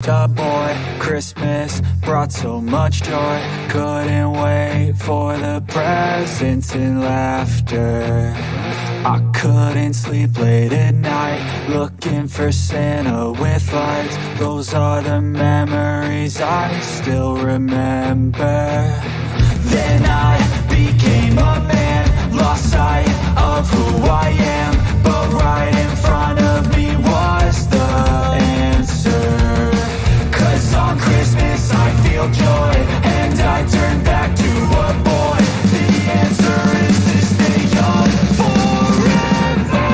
Boy, Christmas brought so much joy. Couldn't wait for the presents and laughter. I couldn't sleep late at night, looking for Santa with lights. Those are the memories I still remember. Then I became a man, lost sight of who I am. But right in front of me was the answer. 'Cause on Christmas I feel joy, and I turn back to a boy. The answer is to stay young forever.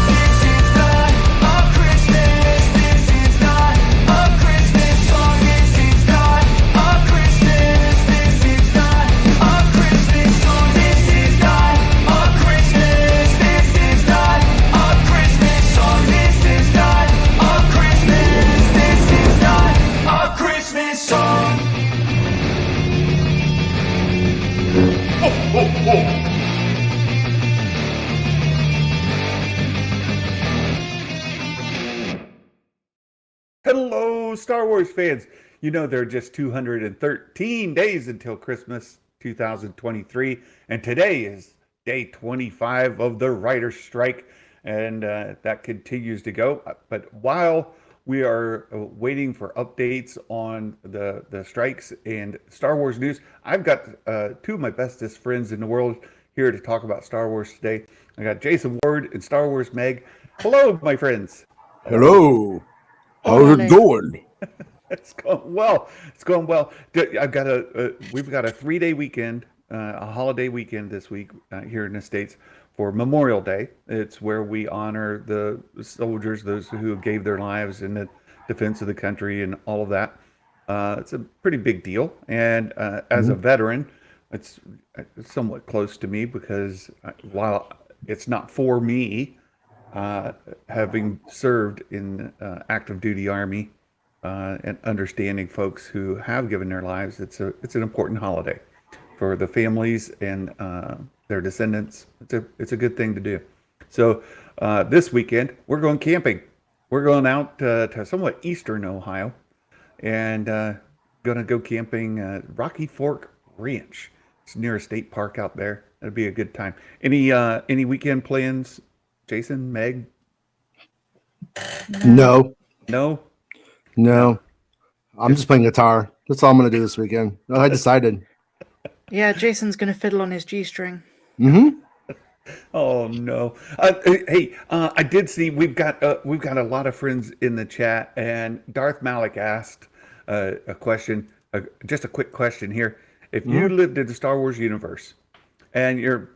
This is not a Christmas, this is not a Christmas song. This is not a Christmas, this is not a Christmas song. This is not a Christmas, this is not a Christmas song. This is not a Christmas, this is not a Christmas song. Hello, Star Wars fans. You know, there are just 213 days until Christmas 2023, and today is day 25 of the writer's strike, and that continues to go. But while we are waiting for updates on the strikes and Star Wars news, I've got two of my bestest friends in the world here to talk about Star Wars today. I got Jason Ward and Star Wars Meg. Hello, my friends. Hello. How's it going? It's going well. It's going well. We've got a 3-day weekend, a holiday weekend this week here in the States for Memorial Day. It's where we honor the soldiers, those who gave their lives in the defense of the country and all of that. It's a pretty big deal. And as a veteran, it's somewhat close to me because while it's not for me, having served in active duty Army and understanding folks who have given their lives, it's an important holiday for the families and their descendants. It's a good thing to do. So this weekend we're going camping. We're going out to somewhat eastern Ohio and going to go camping at Rocky Fork Ranch. It's near a state park out there. It'll be a good time. Any weekend plans? Jason, Meg? No. No? I'm just playing guitar. That's all I'm going to do this weekend. I decided. Yeah, Jason's going to fiddle on his G-string. Oh no! Hey, I did see we've got a lot of friends in the chat, and Darth Malik asked a question, just a quick question here. If you lived in the Star Wars universe, and you're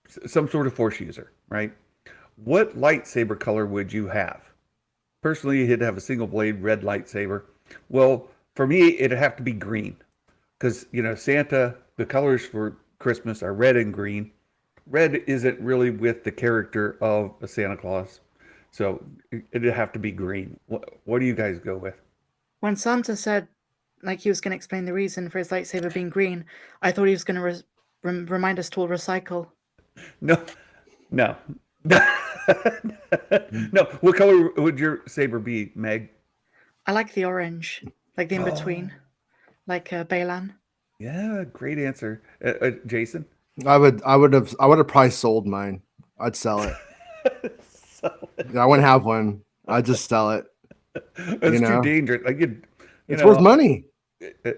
some sort of Force user, right? What lightsaber color would you have? Personally, you'd have a single blade red lightsaber. Well, for me, it'd have to be green, because Santa, the colors for Christmas are red and green. Red isn't really with the character of a Santa Claus, so it'd have to be green. What do you guys go with? When Santa said, like, he was going to explain the reason for his lightsaber being green, I thought he was going to remind us to all recycle. No. No. What color would your saber be, Meg? I like the orange, like the in-between, like Baylan. Yeah, great answer. Jason? I would have probably sold mine. I'd sell it. I wouldn't have one. I'd just sell it. It's too dangerous. Like it's worth money.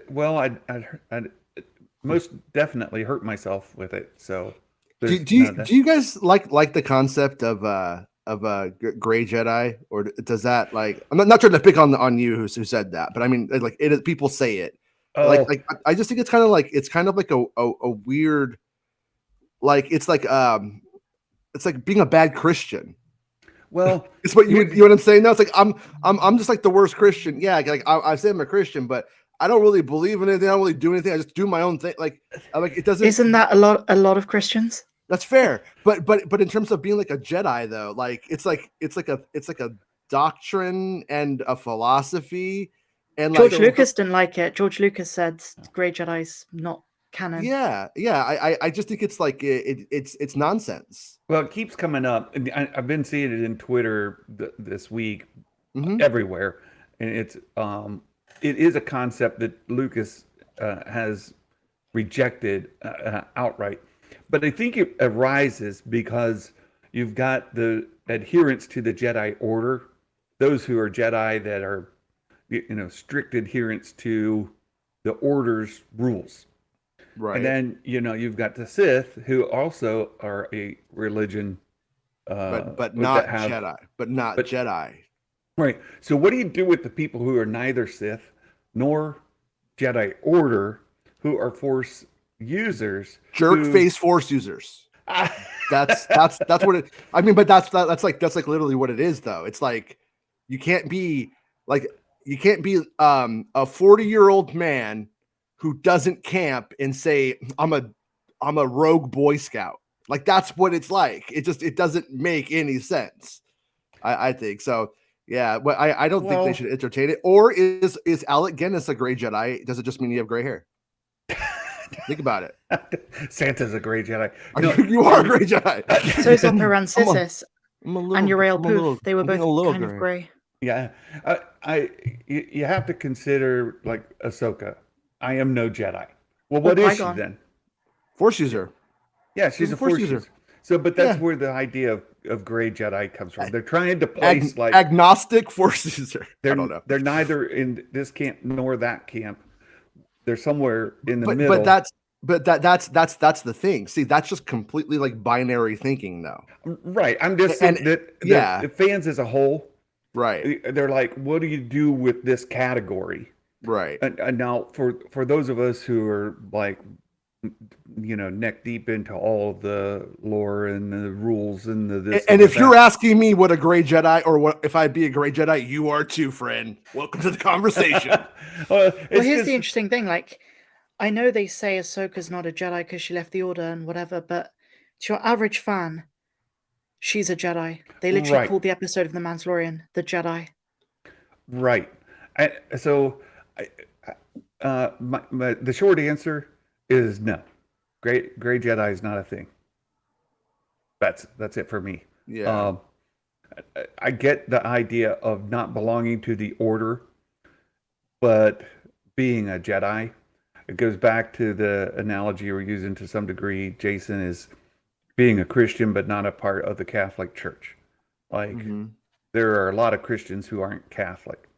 Well, I'd most definitely hurt myself with it. So do you guys like the concept of a gray Jedi, or does that, like, I'm not trying to pick on you who said that, but I mean, like, people say it. Oh. Like I just think it's kind of like a weird, like, it's like being a bad Christian. Well, it's what you know what I'm saying? No, it's like I'm just like the worst Christian. Yeah, like I say I'm a Christian, but I don't really believe in anything. I don't really do anything. I just do my own thing. Like it doesn't. Isn't that a lot of Christians? That's fair, but in terms of being like a Jedi, though, like it's like a doctrine and a philosophy, and George Lucas didn't like it. George Lucas said Grey Jedi's not canon. Yeah. I just think it's like it's nonsense. Well, it keeps coming up, and I've been seeing it in Twitter this week, everywhere, and it is a concept that Lucas has rejected outright. But I think it arises because you've got the adherents to the Jedi Order, those who are Jedi that are, strict adherents to the Order's rules. Right. And then, you've got the Sith, who also are a religion. But not Jedi. But not Jedi. Right. So what do you do with the people who are neither Sith nor Jedi Order, who are Force users? Face Force users. That's what it. I mean, but that's like literally what it is, though. It's like you can't be a 40-year-old man who doesn't camp and say I'm a rogue Boy Scout. Like that's what it's like. It doesn't make any sense. I think so. Yeah, but I don't think they should entertain it. Or is Alec Guinness a gray Jedi? Does it just mean you have gray hair? Think about it. Santa's a gray Jedi. You are a gray Jedi. So is Opera Rancisis and Uriel Poof. They were both kind of gray. Yeah, you have to consider like Ahsoka. I am no Jedi. Well, what is she then? Force user. Yeah, she's a Force user. So, but that's where the idea of gray Jedi comes from. They're trying to place like agnostic Force user. I don't know. They're neither in this camp nor that camp. They're somewhere in the middle. But that's the thing. See, that's just completely like binary thinking, though. Right. I'm just saying that the fans as a whole, right? They're like, what do you do with this category? Right. And now for those of us who are like, neck deep into all the lore and the rules and this. And if you're asking me what a gray Jedi or what if I'd be a gray Jedi, you are too, friend. Welcome to the conversation. Well, here's the interesting thing. Like, I know they say Ahsoka's not a Jedi because she left the Order and whatever, but to your average fan, she's a Jedi. They literally called the episode of The Mandalorian The Jedi. Right. The short answer is no. Gray Jedi is not a thing. That's it for me. Yeah. I get the idea of not belonging to the Order, but being a Jedi. It goes back to the analogy we're using to some degree. Jason is being a Christian, but not a part of the Catholic Church. Like there are a lot of Christians who aren't Catholic.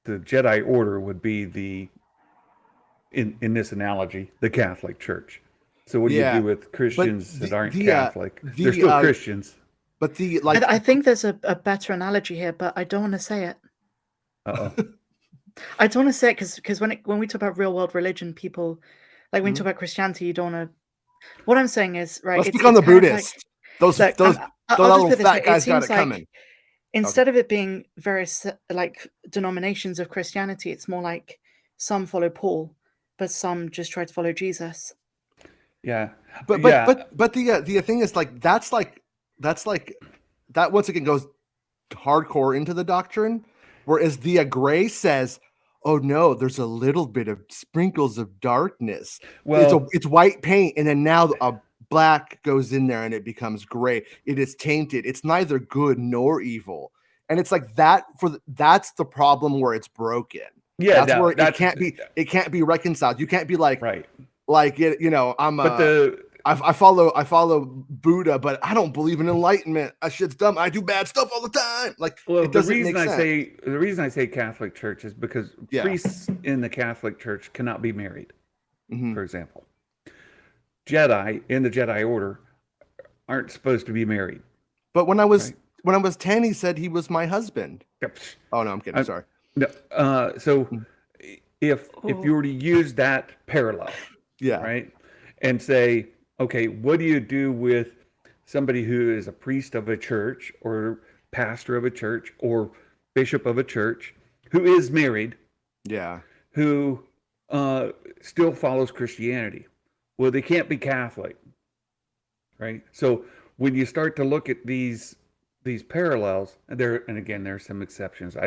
The Jedi Order would be in this analogy, the Catholic Church. So what do you do with Christians that aren't Catholic? They're still Christians. But I think there's a better analogy here, but I don't want to say it. Uh-oh. I don't want to say it because when we talk about real world religion, people like when you talk about Christianity, you don't want to. What I'm saying is right. Let's speak on the Buddhists. Those little fat guys got it coming. Instead of it being various like denominations of Christianity, it's more like some follow Paul, but some just try to follow Jesus. Yeah, but the thing is like that's like that once again goes hardcore into the doctrine, whereas the gray says, "Oh no, there's a little bit of sprinkles of darkness. Well, it's white paint, and then now a black goes in there, and it becomes gray. It is tainted. It's neither good nor evil." And it's like that that's the problem where it's broken. Yeah, that's where it can't be reconciled. You can't be like I'm I follow Buddha, but I don't believe in enlightenment. That shit's dumb. I do bad stuff all the time. Like, it doesn't make sense. The reason I say Catholic Church is because priests in the Catholic Church cannot be married. For example, Jedi in the Jedi Order aren't supposed to be married. But when I was 10, he said he was my husband. Yep. Oh no, I'm kidding. Sorry. No. So if you were to use that parallel, right, and say, okay, what do you do with somebody who is a priest of a church or pastor of a church or bishop of a church who is married, who still follows Christianity? Well, they can't be Catholic, right? So when you start to look at these parallels, and again, there's some exceptions.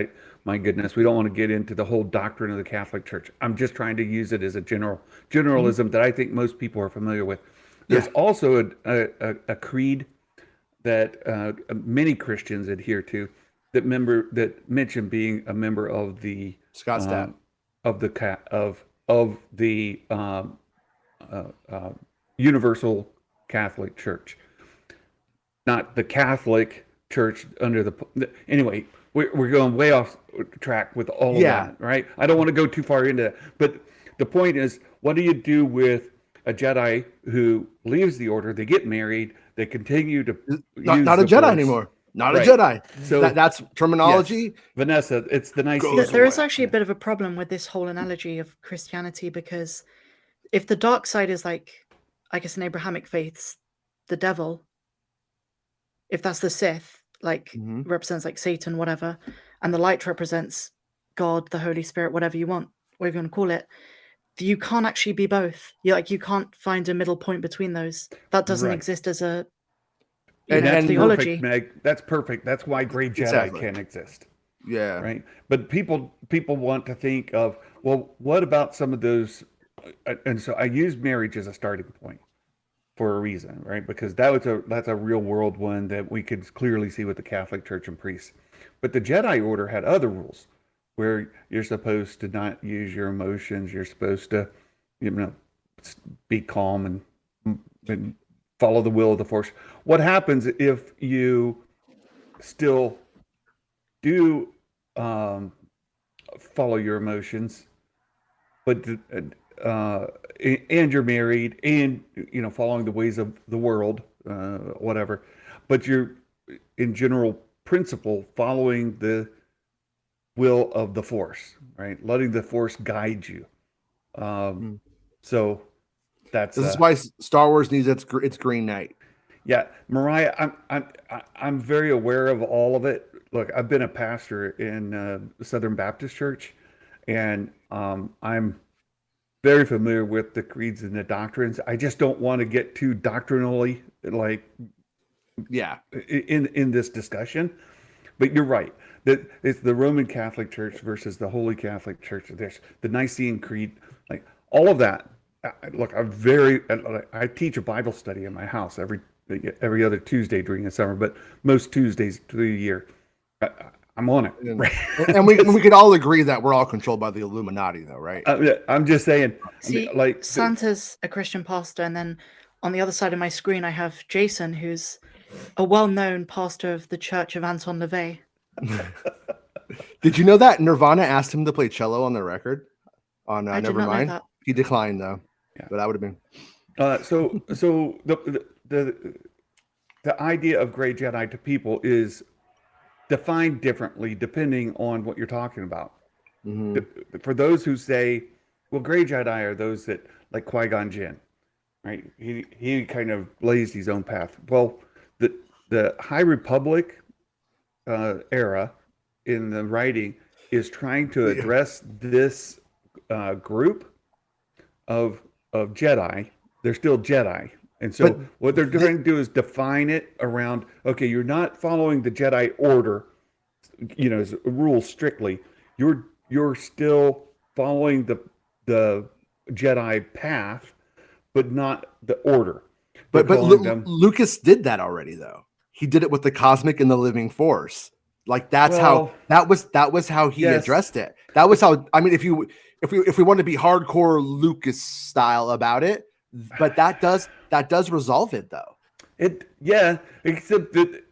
My goodness, we don't want to get into the whole doctrine of the Catholic Church. I'm just trying to use it as a generalism that I think most people are familiar with. There's also a creed that many Christians adhere to, that mention being a member of the Scott Stapp. Of the Universal Catholic Church, not the Catholic Church under the. Anyway, we're going way off track with all of that, right? I don't want to go too far into that, but the point is, what do you do with a Jedi who leaves the Order? They get married. They continue to not a Jedi anymore. Not a Jedi. So that's terminology. Yes. Vanessa, it's the nice. There is actually a bit of a problem with this whole analogy of Christianity, because if the dark side is like, I guess in Abrahamic faiths, the devil, if that's the Sith, like represents like Satan, whatever, and the light represents God, the Holy Spirit, whatever you want to call it, you can't actually be both. You can't find a middle point between those. That doesn't exist as a that's theology. Perfect, Meg. That's perfect. That's why Grey Jedi can exist. Yeah. Right. But people want to think of, well, what about some of those? And so I use marriage as a starting point for a reason, right? Because that's a real world one that we could clearly see with the Catholic Church and priests. But the Jedi Order had other rules where you're supposed to not use your emotions. You're supposed to, be calm and follow the will of the Force. What happens if you still do follow your emotions, but and you're married and following the ways of the world, whatever, but you're in general principle following the will of the Force, right? Letting the Force guide you. So this is why Star Wars needs its Green Knight. Yeah, Mariah, I'm very aware of all of it. Look, I've been a pastor in Southern Baptist Church, and I'm very familiar with the creeds and the doctrines. I just don't want to get too doctrinally, in this discussion. But you're right. That it's the Roman Catholic Church versus the Holy Catholic Church. There's the Nicene Creed, like all of that. Look, I teach a Bible study in my house every other Tuesday during the summer, but most Tuesdays through the year. I'm on it. Right? And we could all agree that we're all controlled by the Illuminati, though, right? I'm just saying. See, Santa's a Christian pastor, and then on the other side of my screen, I have Jason, who's a well-known pastor of the Church of Anton LaVey. Did you know that Nirvana asked him to play cello on their record? On I did not know Nevermind, that. He declined though. Yeah. But that would have been. So the idea of Grey Jedi to people is defined differently depending on what you're talking about. For those who say, well, Grey Jedi are those that, like Qui-Gon Jinn, right? He kind of blazed his own path. Well, the High Republic era in the writing is trying to address this group of Jedi. They're still Jedi. And so what they're trying to do is define it around, okay, you're not following the Jedi Order, as rules strictly. You're still following the Jedi path, but not the Order. But Lucas did that already, though. He did it with the cosmic and the living Force. Like that was how he addressed it. That was how. I mean, if we want to be hardcore Lucas style about it, but that does resolve it, though. Except that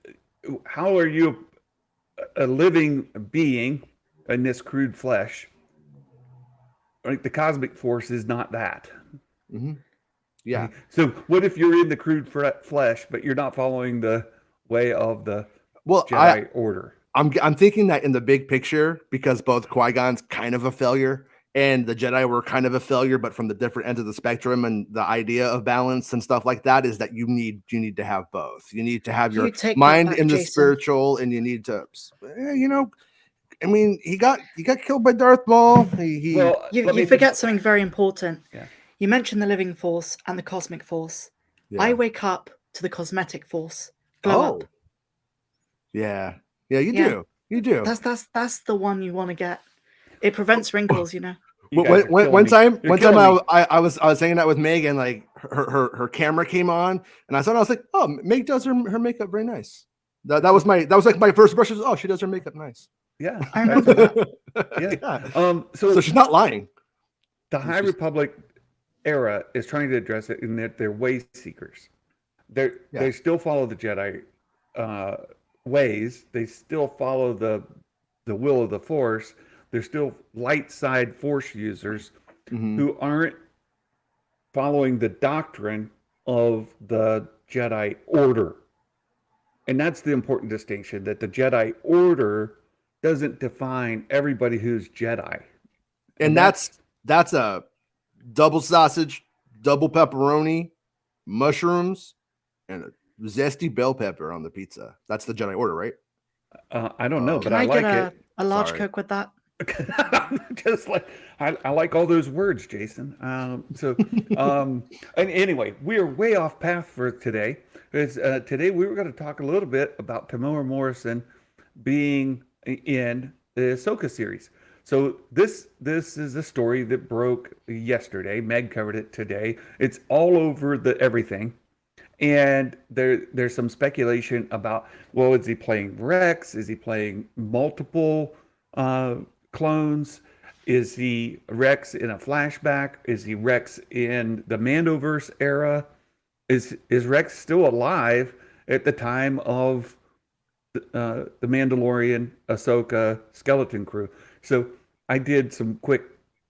how are you a living being in this crude flesh? Like the cosmic force is not that. Yeah. So what if you're in the crude flesh, but you're not following the way of the Jedi Order? I'm thinking that in the big picture, because both Qui-Gon's kind of a failure and the Jedi were kind of a failure, but from the different ends of the spectrum, and the idea of balance and stuff like that is that you need to have both. You need to have your mind in the spiritual, and you need to, I mean, he got killed by Darth Maul. You forget something very important. Yeah. You mentioned the living force and the cosmic force. Yeah. I wake up to the cosmetic force. Glow up. Yeah. Yeah, you do. You do. That's the one you want to get. It prevents wrinkles, One time I was hanging out with Megan, like her camera came on, and I was like, oh, Meg does her makeup very nice. That was like my first impression. Oh, she does her makeup nice. Yeah, I remember that. Yeah. So she's not lying. The High Republic era is trying to address it in that they're way seekers. They still follow the Jedi ways. They still follow the will of the Force. They're still light side Force users who aren't following the doctrine of the Jedi Order. And that's the important distinction, that the Jedi Order doesn't define everybody who's Jedi. And that's a double sausage, double pepperoni, mushrooms, and a zesty bell pepper on the pizza. That's the Jedi Order, right? I don't know, but Can I like get it. a large Sorry. Coke with that? Just like I like all those words, Jason. And anyway, we are way off path for today. Today we were going to talk a little bit about Temuera Morrison being in the Ahsoka series. So this is a story that broke yesterday. Meg covered it today. It's all over the everything. And there's some speculation about, well, is he playing Rex? Is he playing multiple clones? Is he Rex in a flashback? Is he Rex in the Mandoverse era? Is Rex still alive at the time of the Mandalorian, Ahsoka, Skeleton Crew? So I did some quick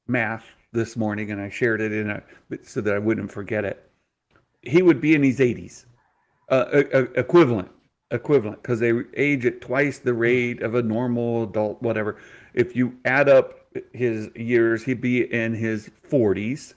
math this morning and I shared it so that I wouldn't forget it. He would be in his 80s, equivalent, because they age at twice the rate of a normal adult, whatever. If you add up his years, he'd be in his 40s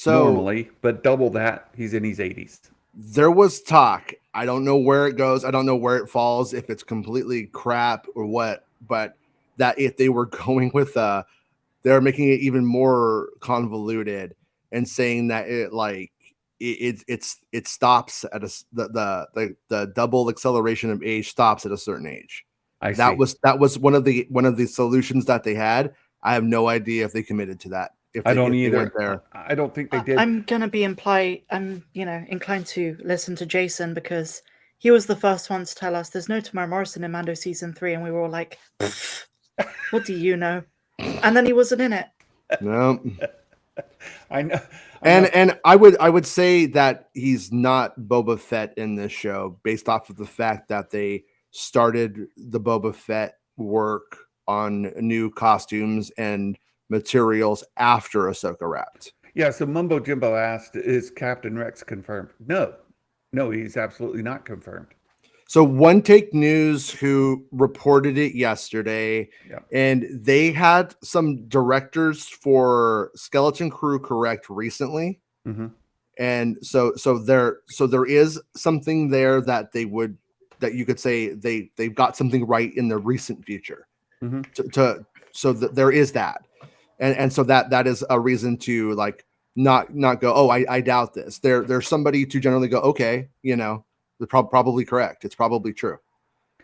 normally, but double that, he's in his 80s. There was talk. I don't know where it goes. I don't know where it falls, if it's completely crap or what, but that if they were going with they're making it even more convoluted and saying that it stops at the double acceleration of age stops at a certain age. That was one of the solutions that they had. I have no idea if they committed to that. I don't either. I don't think they did. I'm gonna be inclined to listen to Jason because he was the first one to tell us there's no Temuera Morrison in Mando season 3, and we were all like, "What do you know?" And then he wasn't in it. No. I know. And I would say that he's not Boba Fett in this show based off of the fact that they started the Boba Fett work on new costumes and materials after Ahsoka wrapped. Yeah, so Mumbo Jimbo asked, is Captain Rex confirmed? No, he's absolutely not confirmed. So One Take News, who reported it yesterday, and they had some directors for Skeleton Crew correct recently, and so there is something there that you could say they've got something right in the recent future. So there is that, and so that is a reason to not go, oh, I doubt this. There's somebody to generally go, okay, they're probably correct. It's probably true.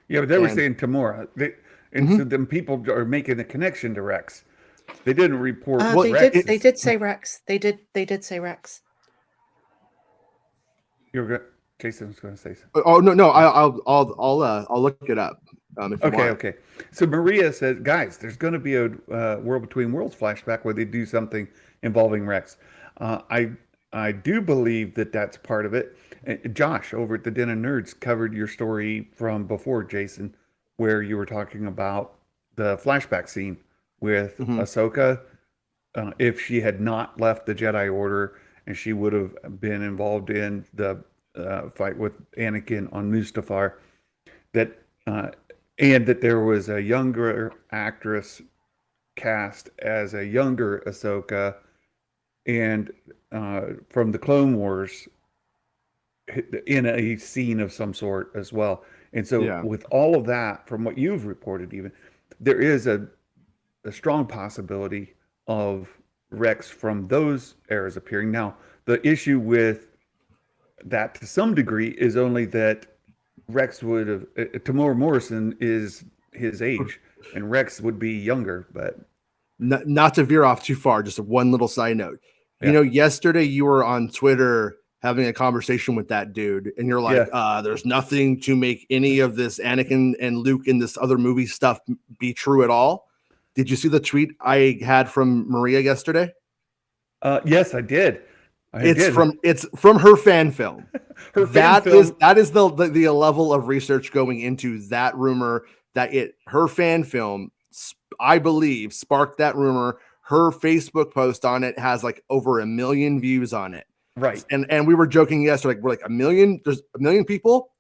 Yeah, but they were saying Temuera. So then people are making the connection to Rex. They didn't report. They did say Rex. They did say Rex. Jason's going to say something. Oh no! I'll look it up. Okay. So Maria says, guys, there's going to be a World Between Worlds flashback where they do something involving Rex. I do believe that that's part of it. Josh over at the Den of Nerds covered your story from before, Jason, where you were talking about the flashback scene with Ahsoka. If she had not left the Jedi Order and she would have been involved in the fight with Anakin on Mustafar, and that there was a younger actress cast as a younger Ahsoka, and from the Clone Wars in a scene of some sort as well. And so with all of that, from what you've reported, even there is a strong possibility of Rex from those eras appearing. Now, the issue with that to some degree is only that Rex would have, Temuera Morrison is his age and Rex would be younger, but not to veer off too far, just one little side note. Yesterday you were on Twitter having a conversation with that dude, and you're like, there's nothing to make any of this Anakin and Luke in this other movie stuff be true at all. Did you see the tweet I had from Maria yesterday? Yes, I did. It's from her fan film. That is the level of research going into that rumor, that her fan film, I believe, sparked that rumor. Her Facebook post on it has like over 1 million views on it. Right. And we were joking yesterday, like, we're like, 1 million, there's 1 million people.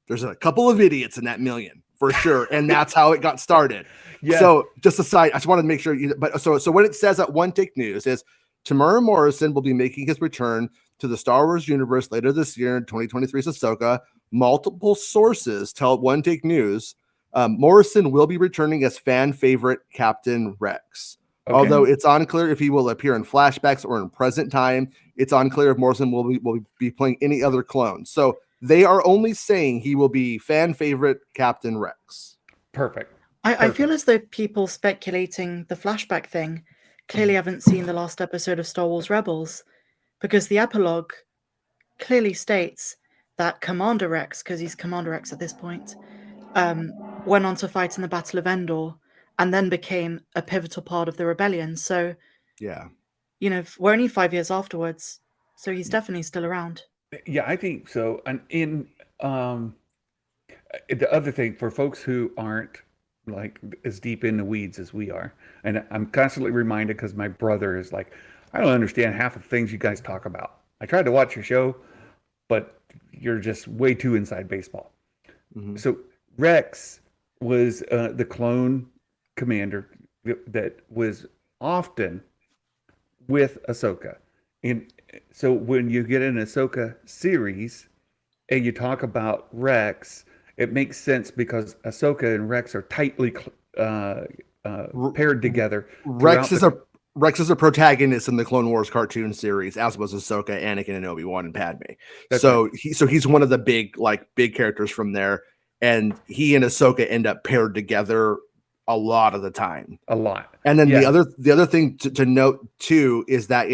There's a couple of idiots in that million for sure. And that's how it got started. Yeah. So just aside, I just wanted to make sure so what it says at One Take News is Temuera Morrison will be making his return to the Star Wars universe later this year in 2023's Ahsoka. Multiple sources tell One Take News Morrison will be returning as fan favorite Captain Rex. Okay. Although it's unclear if he will appear in flashbacks or in present time, it's unclear if Morrison will be playing any other clones. So they are only saying he will be fan favorite Captain Rex. Perfect. I feel as though people speculating the flashback thing clearly haven't seen the last episode of Star Wars Rebels, because the epilogue clearly states that Commander Rex, because he's Commander Rex at this point, went on to fight in the Battle of Endor and then became a pivotal part of the rebellion. So, yeah, we're only 5 years afterwards, so he's definitely still around. Yeah, I think so. And in the other thing, for folks who aren't like as deep in the weeds as we are, and I'm constantly reminded because my brother is like, I don't understand half the things you guys talk about. I tried to watch your show, but you're just way too inside baseball. Mm-hmm. So Rex was the clone commander that was often with Ahsoka. And so when you get an Ahsoka series and you talk about Rex, it makes sense because Ahsoka and Rex are tightly paired together. Rex is a protagonist in the Clone Wars cartoon series, as was Ahsoka, Anakin, and Obi-Wan and Padme. So he's one of the big characters from there, and he and Ahsoka end up paired together a lot of the time. A lot. And then the other thing to note too is that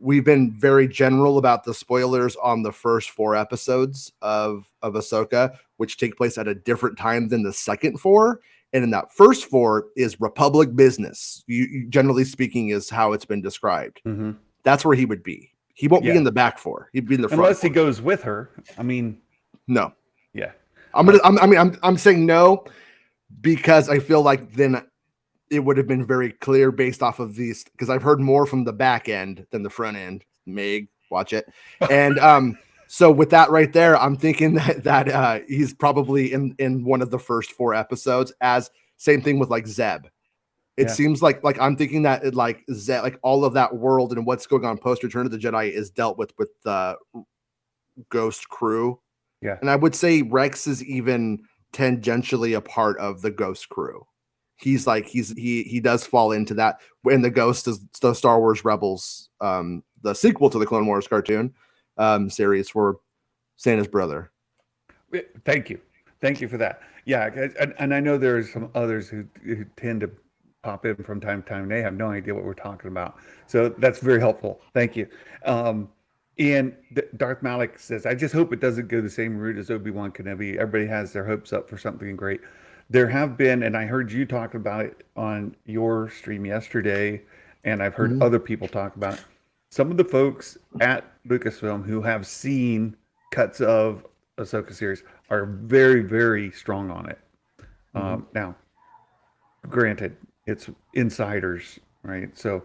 we've been very general about the spoilers on the first 4 episodes of Ahsoka, which take place at a different time than the second 4. And in that first 4 is Republic business. You generally speaking is how it's been described. Mm-hmm. That's where he would be. He won't be in the back 4. He'd be in the front. Unless he goes with her. I mean, no. Yeah. I'm saying no because I feel like then it would have been very clear based off of these, because I've heard more from the back end than the front end. Meg, watch it. And so with that right there, I'm thinking that he's probably in one of the first 4 episodes. As same thing with like Zeb. It seems like I'm thinking that Zeb, like all of that world and what's going on post Return of the Jedi is dealt with the Ghost crew. Yeah, and I would say Rex is even tangentially a part of the Ghost crew. He does fall into that. When the Ghost is the Star Wars Rebels, the sequel to the Clone Wars cartoon series, for Santa's brother. Thank you for that. Yeah, and I know there's some others who tend to pop in from time to time, and they have no idea what we're talking about. So that's very helpful. Thank you. And Darth Malik says, I just hope it doesn't go the same route as Obi-Wan Kenobi. Everybody has their hopes up for something great. There have been, and I heard you talk about it on your stream yesterday, and I've heard other people talk about it. Some of the folks at Lucasfilm who have seen cuts of Ahsoka series are very, very strong on it. Now, granted, it's insiders, right? So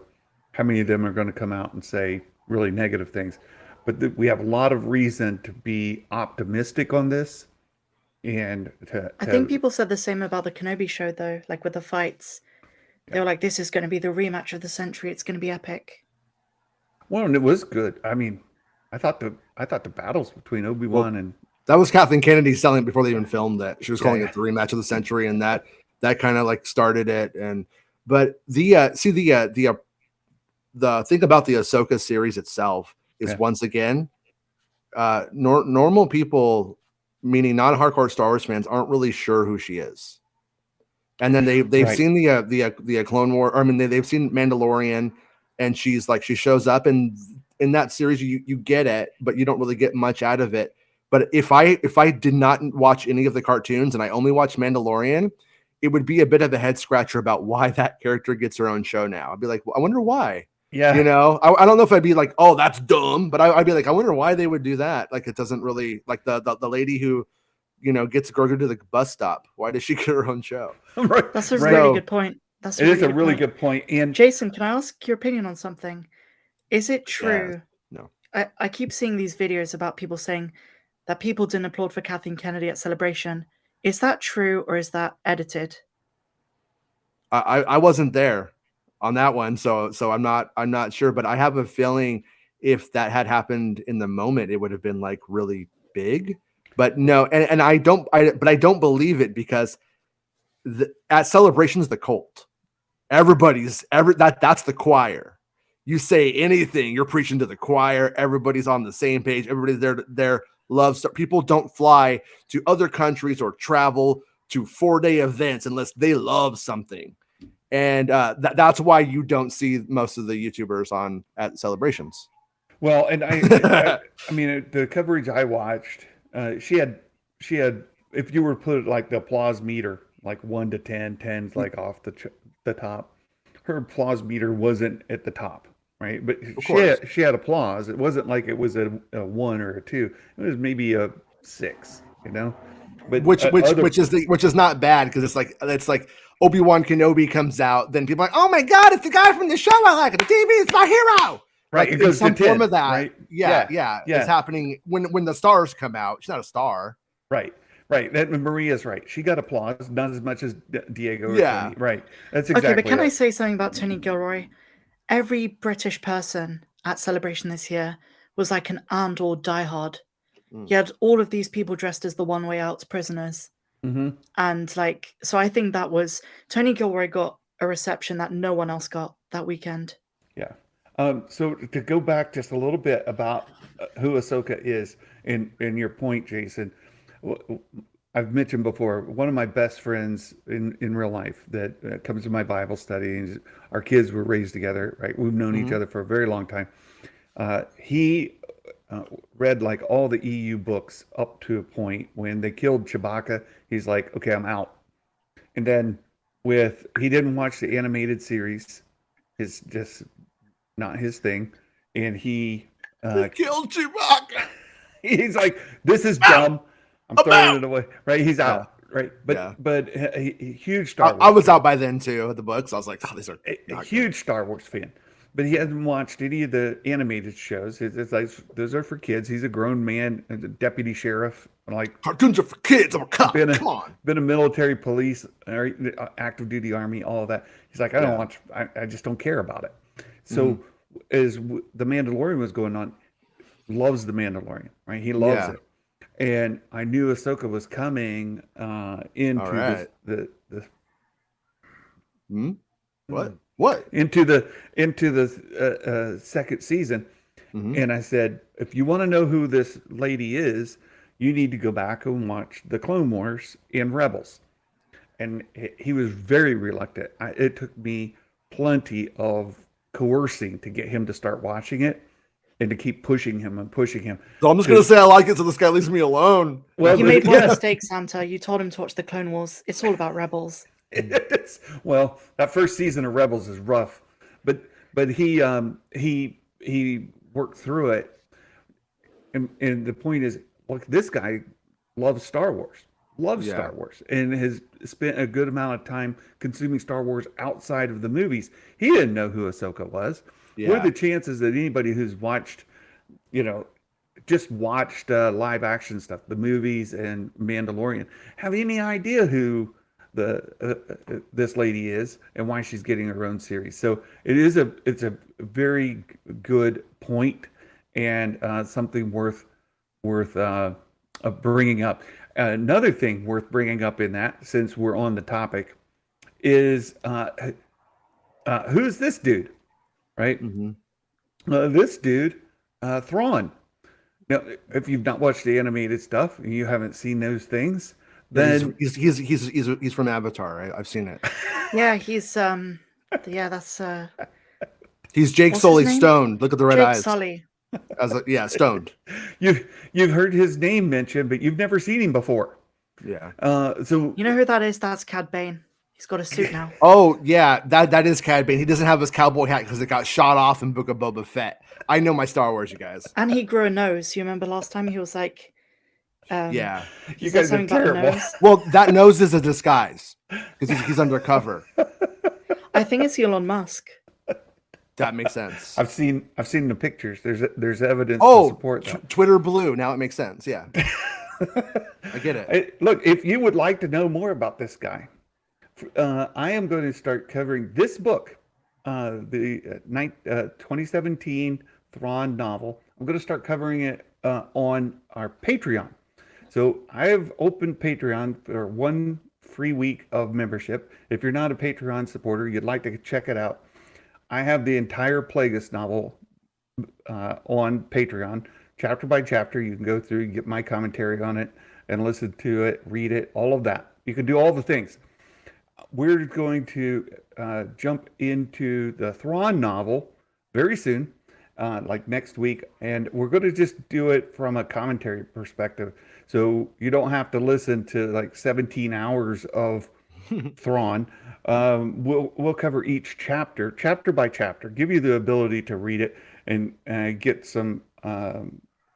how many of them are going to come out and say really negative things? But we have a lot of reason to be optimistic on this. And I think people said the same about the Kenobi show, though, like with the fights. They were like, this is going to be the rematch of the century. It's going to be epic. Well, and it was good. I mean, I thought the battles between Obi-Wan and... That was Kathleen Kennedy selling it before they even filmed it. She was calling it the rematch of the century, and that kind of like started it. But the thing about the Ahsoka series itself is once again, normal people, meaning not hardcore Star Wars fans, aren't really sure who she is. And then they've seen the Clone War. I mean, they've seen Mandalorian, and she shows up, and in that series you get it, but you don't really get much out of it. But if I did not watch any of the cartoons and I only watched Mandalorian, it would be a bit of a head scratcher about why that character gets her own show now. I'd be like, well, I wonder why. Yeah. You know, I don't know if I'd be like, oh, that's dumb, but I'd be like, I wonder why they would do that. Like, it doesn't really, like the lady who, you know, gets Grogu to the bus stop. Why does she get her own show? Right. That's a really good point. That's it is a really good point. And Jason, can I ask your opinion on something? Is it true? No. I keep seeing these videos about people saying that people didn't applaud for Kathleen Kennedy at Celebration. Is that true or is that edited? I wasn't there on that one, so I'm not sure, but I have a feeling if that had happened in the moment, it would have been like really big. But no, and I don't believe it because at Celebration's the cult. That's the choir. You say anything, you're preaching to the choir. Everybody's on the same page. Everybody's there. People don't fly to other countries or travel to 4-day events unless they love something. And that's why you don't see most of the YouTubers at Celebrations. Well, and I mean, the coverage I watched, she had, if you were to put like the applause meter, like 1 to 10, 10's like off the top, her applause meter wasn't at the top, right? But she had applause. It wasn't like it was a 1 or a 2. It was maybe a 6, you know. But which is not bad because it's like Obi-Wan Kenobi comes out, then people are like, oh my god, it's the guy from the show I like, the TV, it's my hero. Right, it goes some 10, form of that. Right? Yeah. It's happening when the stars come out. She's not a star. Right. That Maria's right. She got applause, not as much as Diego. Or Tony. Right. That's exactly. Okay, but can I say something about Tony Gilroy? Every British person at Celebration this year was like an Andor diehard. You had all of these people dressed as the One Way Out prisoners. Mm-hmm. And like, so I think that was Tony Gilroy got a reception that no one else got that weekend. Yeah. So to go back just a little bit about who Ahsoka is, and your point, Jason, I've mentioned before, one of my best friends in real life that comes to my Bible study, and our kids were raised together, right? We've known each other for a very long time. He read like all the EU books up to a point when they killed Chewbacca. He's like, okay, I'm out. And then he didn't watch the animated series. It's just not his thing. And he killed Chewbacca. He's like, this is dumb. I'm throwing it away. Right? He's out. Right? But huge Star Wars. I was out by then too at the books. I was like, oh, these are a huge Star Wars fan. But he hasn't watched any of the animated shows. It's like, those are for kids. He's a grown man, a deputy sheriff. Like, cartoons are for kids. I'm a cop. Come on. Been a military, police, active duty army, all of that. He's like, I don't watch. I just don't care about it. So as the Mandalorian was going on, loves the Mandalorian, right? He loves it. And I knew Ahsoka was coming into What? Into the second season. And I said, if you want to know who this lady is, you need to go back and watch the Clone Wars and Rebels. And he was very reluctant. It took me plenty of coercing to get him to start watching it and to keep pushing him. So I'm just going to say I like it so this guy leaves me alone. Well, you made one mistake, Santa. You told him to watch the Clone Wars. It's all about Rebels. Well, that first season of Rebels is rough, but he worked through it, and the point is, look, this guy loves Star Wars, and has spent a good amount of time consuming Star Wars outside of the movies. He didn't know who Ahsoka was. What are the chances that anybody who's watched, just watched live action stuff, the movies and Mandalorian, have any idea who this lady is and why she's getting her own series? So it's a very good point, and something worth bringing up. Another thing worth bringing up in that, since we're on the topic, is who's this dude, right? This dude, Thrawn. Now, if you've not watched the animated stuff and you haven't seen those things, then he's from Avatar, right? I've seen it. Yeah, he's that's He's Jake What's his Sully name? stoned. Look at the red Jake eyes. Sully. Yeah, stoned. You've heard his name mentioned, but you've never seen him before. Yeah. So You know who that is? That's Cad Bane. He's got a suit now. Oh yeah, that is Cad Bane. He doesn't have his cowboy hat because it got shot off in Book of Boba Fett. I know my Star Wars, you guys. And he grew a nose. You remember last time he was like, Yeah. you said guys are something about a terrible. nose. Well, that nose is a disguise because he's undercover. I think it's Elon Musk. That makes sense. I've seen the pictures. There's evidence to Oh, support that. Twitter blue. Now it makes sense. Yeah. I get it. Look, if you would like to know more about this guy, I am going to start covering this book, the 2017 Thrawn novel. I'm going to start covering it on our Patreon. So I have opened Patreon for 1 free week of membership. If you're not a Patreon supporter, you'd like to check it out. I have the entire Plagueis novel on Patreon, chapter by chapter. You can go through and get my commentary on it and listen to it, read it, all of that. You can do all the things. We're going to jump into the Thrawn novel very soon, like next week, and we're going to just do it from a commentary perspective. So you don't have to listen to like 17 hours of Thrawn. We'll cover each chapter by chapter, give you the ability to read it and get some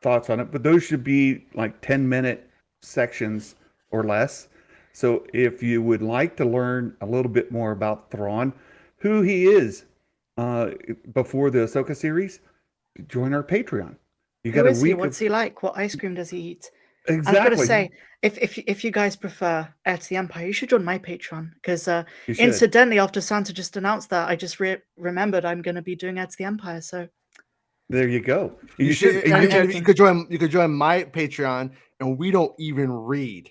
thoughts on it. But those should be like 10-minute sections or less. So if you would like to learn a little bit more about Thrawn, who he is before the Ahsoka series, join our Patreon. You got Who a is he? week. What's he like? What ice cream does he eat? Exactly. I've got to say, if you guys prefer Heir to the Empire, you should join my Patreon because You should. incidentally, after Santa just announced that, I just remembered I'm going to be doing Heir to the Empire. So There you go. You should. I'm And joking. you could join. You could join my Patreon, and we don't even read.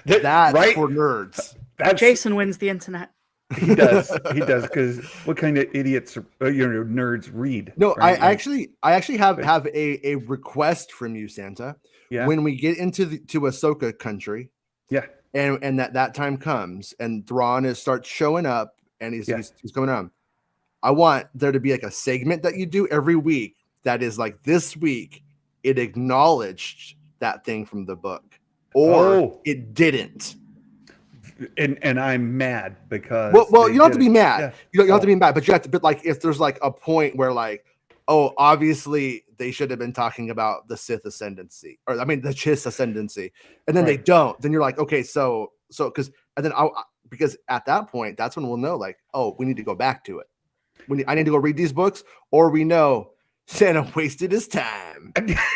That's right? for nerds. That's, Jason wins the internet. He does. He does. Because what kind of idiots, nerds read? No, right? I actually have a request from you, Santa. Yeah. When we get into to Ahsoka country, Yeah. and that time comes, and Thrawn starts showing up, and he's coming on. I want there to be like a segment that you do every week that is like, this week it acknowledged that thing from the book, or it didn't. And I'm mad because well you don't have to be mad. Yeah. You don't have to be mad, but you have to. But like, if there's like a point where like, oh, obviously they should have been talking about the Sith ascendancy, or I mean the Chiss ascendancy, and then they don't. Then you're like, okay, so because because at that point, that's when we'll know, like, oh, we need to go back to it. I need to go read these books, or we know Santa wasted his time.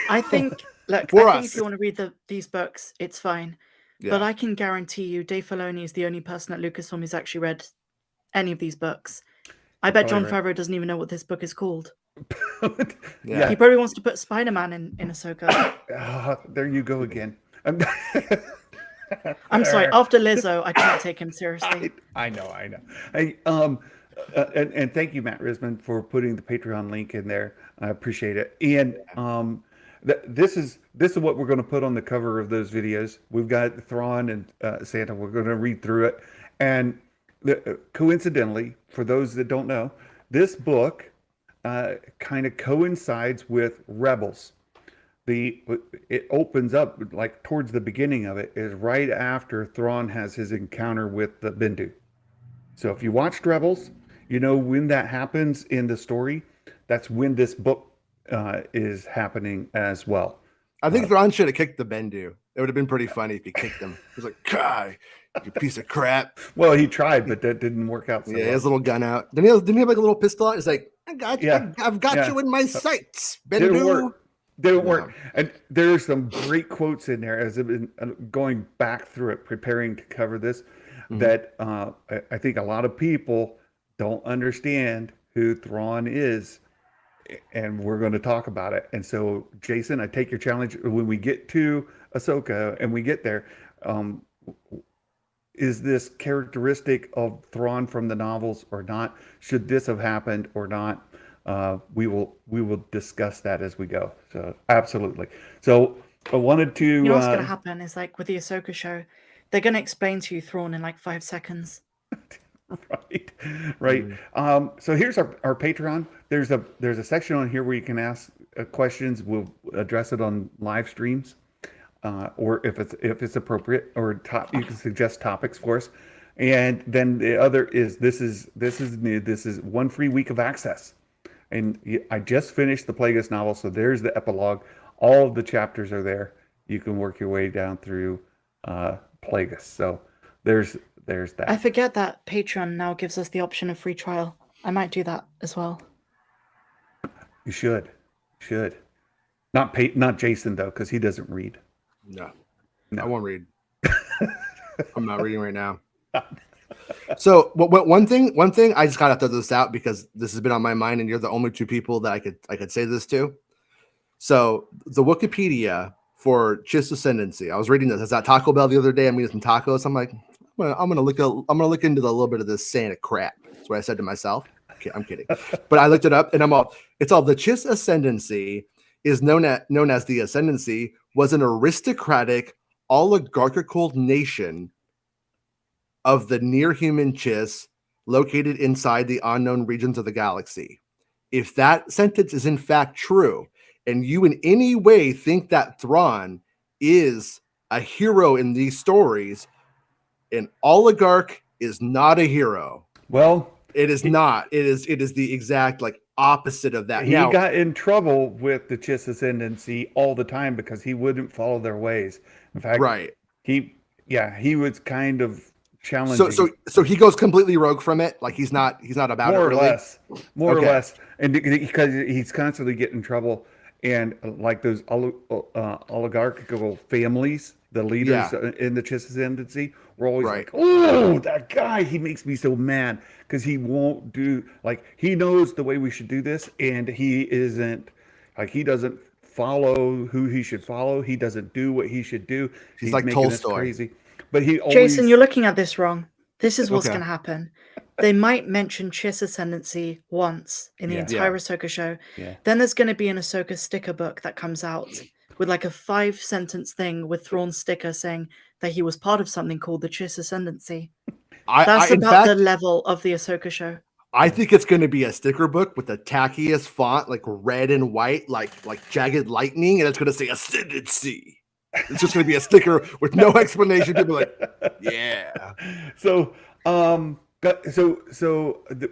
I think. Look, For I think us. if you want to read these books, it's fine. Yeah. But I can guarantee you, Dave Filoni is the only person at Lucasfilm who's actually read any of these books. I bet Jon Favreau doesn't even know what this book is called. Yeah. He probably wants to put Spider-Man in Ahsoka. There you go again. I'm sorry. After Lizzo, I can't take him seriously. I know. And thank you, Matt Risman, for putting the Patreon link in there. I appreciate it. And this is what we're going to put on the cover of those videos. We've got Thrawn and Santa. We're going to read through it. And coincidentally, for those that don't know, this book kind of coincides with Rebels. It opens up like towards the beginning of it is right after Thrawn has his encounter with the Bendu. So if you watched Rebels, you know when that happens in the story. That's when this book is happening as well. I think Thrawn should have kicked the Bendu. It would have been pretty funny if he kicked him. He was like, "Kai, you piece of crap." Well, he tried, but that didn't work out. So Yeah, well. his little gun out. Didn't he have like a little pistol out? He's like, "I got you. Yeah. I've got you in my sights, Didn't Bendu." work. Didn't work. And there's some great quotes in there as I've been going back through it, preparing to cover this, that I think a lot of people don't understand who Thrawn is, and we're going to talk about it. And so, Jason, I take your challenge when we get to Ahsoka and we get there. Is this characteristic of Thrawn from the novels or not? Should this have happened or not? We will discuss that as we go. So absolutely. So I wanted to. You know what's going to happen is like with the Ahsoka show, they're going to explain to you Thrawn in like 5 seconds. Right. So here's our Patreon. There's a section on here where you can ask questions. We'll address it on live streams, or if it's appropriate, or you can suggest topics for us. And then the other is this is new. This is 1 free week of access. And I just finished the Plagueis novel, so there's the epilogue. All of the chapters are there. You can work your way down through Plagueis. So there's that. I forget that Patreon now gives us the option of free trial. I might do that as well. You should. Not Jason though, because he doesn't read. No, I won't read. I'm not reading right now. So one thing I just gotta throw this out because this has been on my mind, and you're the only two people that I could say this to. So the Wikipedia for Chiss Ascendancy, I was reading this. I was at Taco Bell the other day. I'm eating some tacos. I'm like, I'm gonna look into the little bit of this Santa crap. That's what I said to myself. Okay, I'm kidding, but I looked it up, and it's all the Chiss Ascendancy is known as the Ascendancy was an aristocratic oligarchical nation of the near-human Chiss located inside the unknown regions of the galaxy. If that sentence is in fact true, and you in any way think that Thrawn is a hero in these stories, an oligarch is not a hero. Well, it is not. It is the exact opposite of that. He got in trouble with the Chiss Ascendancy all the time because he wouldn't follow their ways. In fact, he was kind of challenging. So he goes completely rogue from it. Like he's not about more it. Really? More or less, and because he's constantly getting in trouble, and like those oligarchical families, the leaders in the Chiss Ascendancy were always like, "Oh, that guy! He makes me so mad because he won't do he knows the way we should do this, and he doesn't follow who he should follow. He doesn't do what he should do. He's like Tolstoy. Crazy." But Jason, you're looking at this wrong. This is what's going to happen. They might mention Chiss Ascendancy once in the entire Ahsoka show. Yeah. Then there's going to be an Ahsoka sticker book that comes out with a 5-sentence thing with Thrawn's sticker saying that he was part of something called the Chiss Ascendancy. That's about the level of the Ahsoka show. I think it's going to be a sticker book with the tackiest font, red and white, like jagged lightning, and it's going to say Ascendancy. It's just going to be a sticker with no explanation. People are like, yeah. So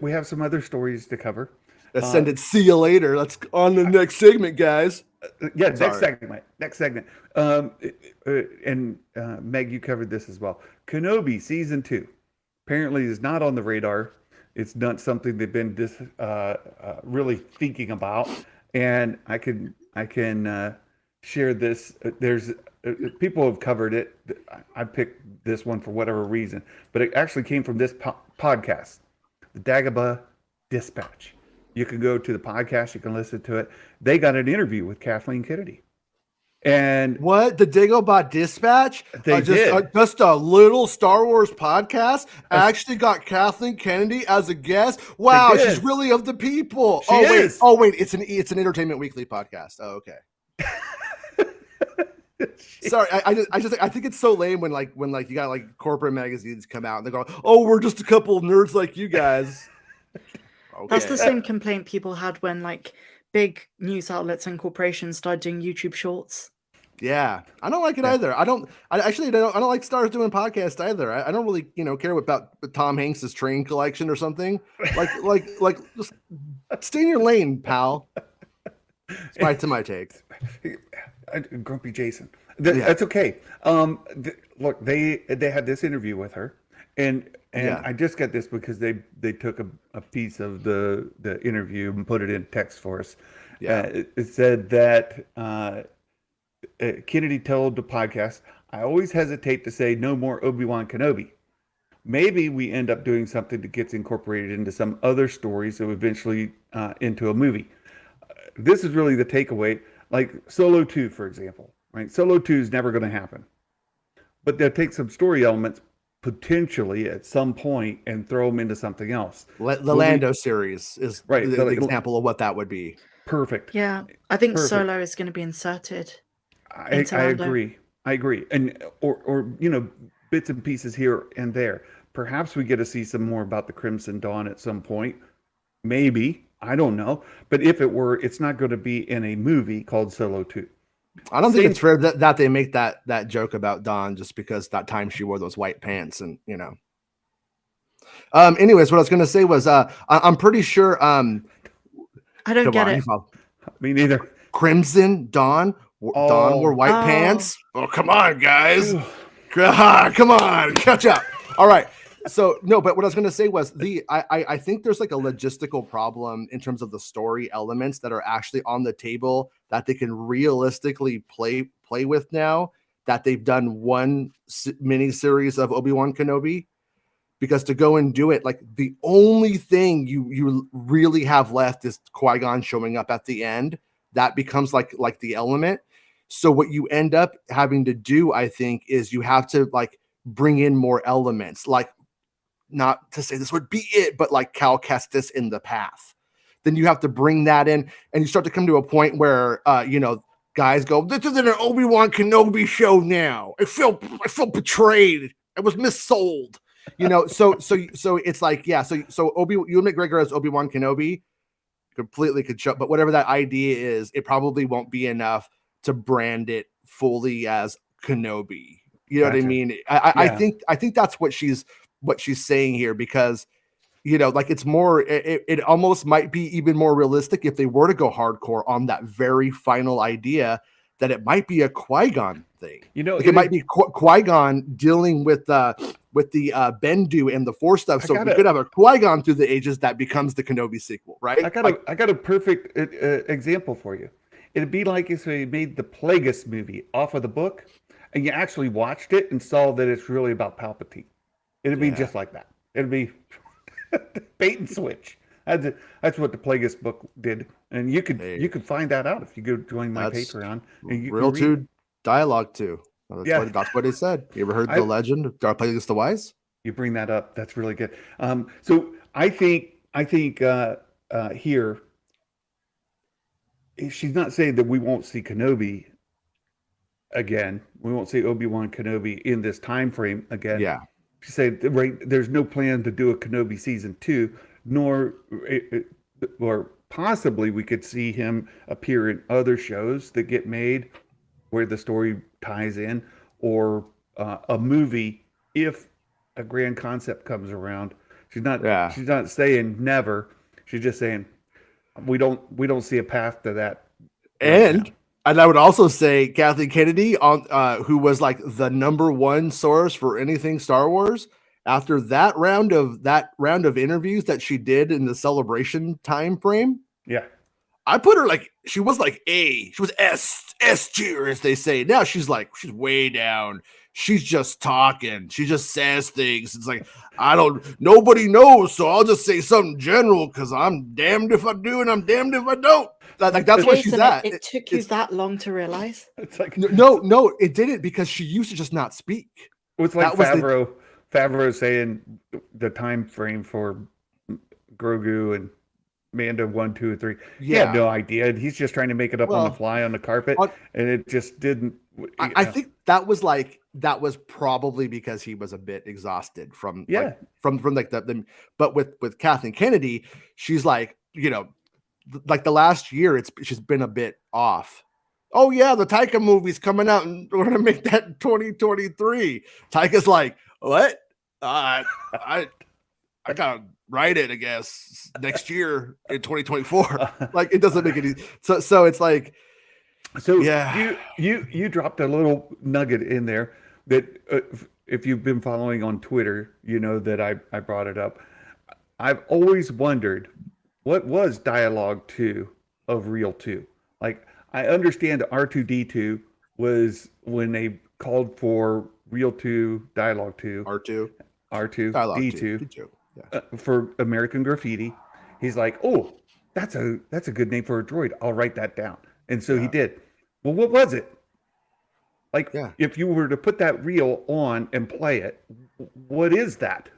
we have some other stories to cover. Ascended. See you later. Let's on the next segment, guys. Next segment. And Meg, you covered this as well. Kenobi season 2 apparently is not on the radar. It's not something they've been really thinking about. And I can share this. There's people have covered it. I picked this one for whatever reason, but it actually came from this podcast, the Dagobah Dispatch. You can go to the podcast. You can listen to it. They got an interview with Kathleen Kennedy. And what? The Dagobah Dispatch? They did. Just a little Star Wars podcast actually got Kathleen Kennedy as a guest. Wow, she's really of the people. She is. Wait, it's an Entertainment Weekly podcast. Oh, okay. Sorry, I think it's so lame when you got corporate magazines come out and they go, "Oh, we're just a couple of nerds like you guys." Okay. That's the same complaint people had when big news outlets and corporations started doing YouTube Shorts. Yeah, I don't like it either. I don't like stars doing podcasts either. I don't really care about Tom Hanks's train collection or something. Like just stay in your lane, pal. It's my take. Grumpy Jason. That's okay. Look, they had this interview with her, and I just got this because they took a piece of the interview and put it in text for us. Yeah, it said that Kennedy told the podcast, "I always hesitate to say no more Obi-Wan Kenobi. Maybe we end up doing something that gets incorporated into some other stories, so eventually into a movie." This is really the takeaway. Like Solo 2, for example, right? Solo 2 is never going to happen. But they'll take some story elements potentially at some point and throw them into something else. The Lando series is the example of what that would be. Perfect. Yeah, I think Solo is going to be inserted. I agree. And or bits and pieces here and there. Perhaps we get to see some more about the Crimson Dawn at some point. Maybe. I don't know. But if it were, it's not going to be in a movie called Solo 2. I don't think it's fair that they make that joke about Dawn just because that time she wore those white pants and, you know. Anyways, what I was going to say was I'm pretty sure. I don't get it. Me neither. Crimson Dawn. Dawn wore white pants. Oh, come on, guys. Come on, catch up. All right. So no, but what I was going to say was I think there's like a logistical problem in terms of the story elements that are actually on the table that they can realistically play with now that they've done one mini series of Obi-Wan Kenobi. Because to go and do it, like the only thing you really have left is Qui-Gon showing up at the end. That becomes like the element. So what you end up having to do, I think, is you have to like bring in more elements, like not to say this would be it, but like Cal Kestis in the path. Then you have to bring that in, and you start to come to a point where guys go, "This isn't an Obi-Wan Kenobi show now. I feel betrayed. I was missold." So it's like, yeah. So Ewan McGregor as Obi-Wan Kenobi completely could show, but whatever that idea is, it probably won't be enough to brand it fully as Kenobi. You know what I mean? I think that's what she's saying here, because like it's more, it almost might be even more realistic if they were to go hardcore on that very final idea that it might be a Qui-Gon thing. It might be Qui-Gon dealing with the Bendu and the Force stuff. So we could have a Qui-Gon through the ages that becomes the Kenobi sequel, right? I got a perfect example for you. It'd be like if they made the Plagueis movie off of the book, and you actually watched it and saw that it's really about Palpatine. It'd be just like that. It'd be bait and switch. That's what the Plagueis book did, and you could find that out if you go join my Patreon. And Real 2 dialogue too. That's what it said. You ever heard the legend of Darth Plagueis the Wise? You bring that up. That's really good. So I think here she's not saying that we won't see Kenobi again. We won't see Obi-Wan Kenobi in this time frame again. Yeah. She said, right, there's no plan to do a Kenobi season 2, or possibly we could see him appear in other shows that get made where the story ties in, or a movie if a grand concept comes around. She's not saying never. She's just saying we don't see a path to that. And I would also say Kathleen Kennedy, who was like the #1 source for anything Star Wars, after that round of interviews that she did in the Celebration time frame. Yeah. I put her like, she was like A, she was S tier, as they say. Now she's way down. She's just talking. She just says things. It's like, nobody knows, so I'll just say something general because I'm damned if I do and I'm damned if I don't. Like that's where she's at. It took you that long to realize? It's like no, it didn't, because she used to just not speak. It's like Favreau saying the time frame for Grogu and Mando 1, 2, and 3. He had no idea. He's just trying to make it up on the fly on the carpet, and it just didn't. I think that was probably because he was a bit exhausted from like the. But with Kathleen Kennedy, she's like, like the last year, she's been a bit off. Oh yeah, the Taika movie's coming out, and we're gonna make that 2023. Taika's like, what? I gotta write it, I guess, next year in 2024. Like, it doesn't make any. So it's like, you dropped a little nugget in there that if you've been following on Twitter, you know that I brought it up. I've always wondered, what was Dialogue 2 of Real 2? Like, I understand R2D2 was when they called for Real 2, Dialogue 2. R2, Dialogue D2. D2. Yeah. For American Graffiti. He's like, oh, that's a good name for a droid. I'll write that down. And so he did. Well, what was it? Like, if you were to put that reel on and play it, what is that?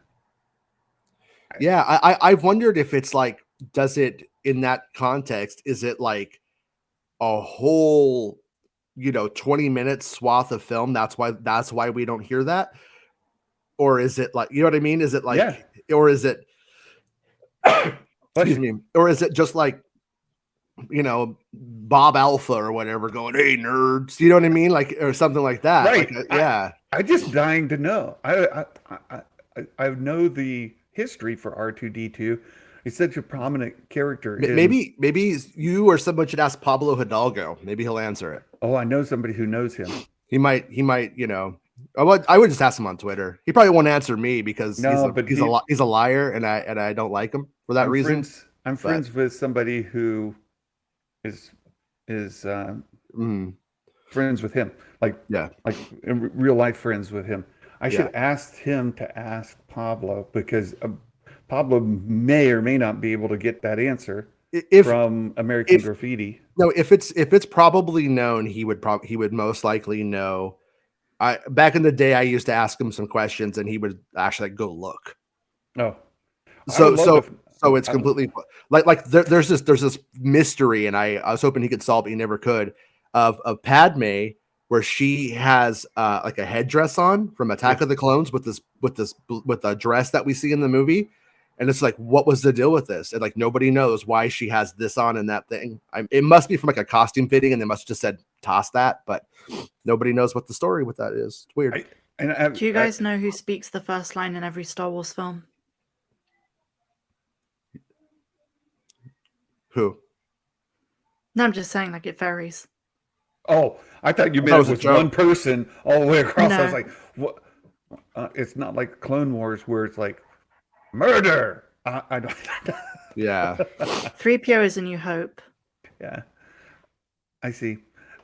Yeah, I've wondered if it's like, does it, in that context, is it like a or is it like, you know what I mean? Is it like, Yeah. or is it, But excuse me, or is it just like, you know, Bob Alpha or whatever going, hey nerds, you know what I mean? Like, or something like that. right. Like, yeah. I just dying to know. I know the history for R2D2. He's such a prominent character. Maybe you or someone should ask Pablo Hidalgo. Maybe he'll answer it. Oh, I know somebody who knows him. He might, you know. I would just ask him on Twitter. He probably won't answer me because he's a liar, and I don't like him for that reason. I'm friends with somebody who is friends with him, like in real life friends with him. I should ask him to ask Pablo, because Pablo may or may not be able to get that answer from American Graffiti. No, if it's probably known, he would most likely know. Back in the day, I used to ask him some questions, and he would actually go look. Oh, so it's completely like there's this mystery, and I was hoping he could solve it. He never could. Of Padme, where she has like a headdress on from Attack of the Clones with the dress that we see in the movie, and it's like, what was the deal with this? And like nobody knows why she has this on and that thing. It must be from like a costume fitting, and they must have just said toss that, but nobody knows what the story with that is. It's weird. Do you guys know who speaks the first line in every Star Wars film? Who? No, I'm just saying, like, it varies. Oh, I thought you meant it was one person all the way across. No. I was like, what? It's not like Clone Wars where it's like murder. I don't. Yeah. 3PO is A New Hope. Yeah. I see.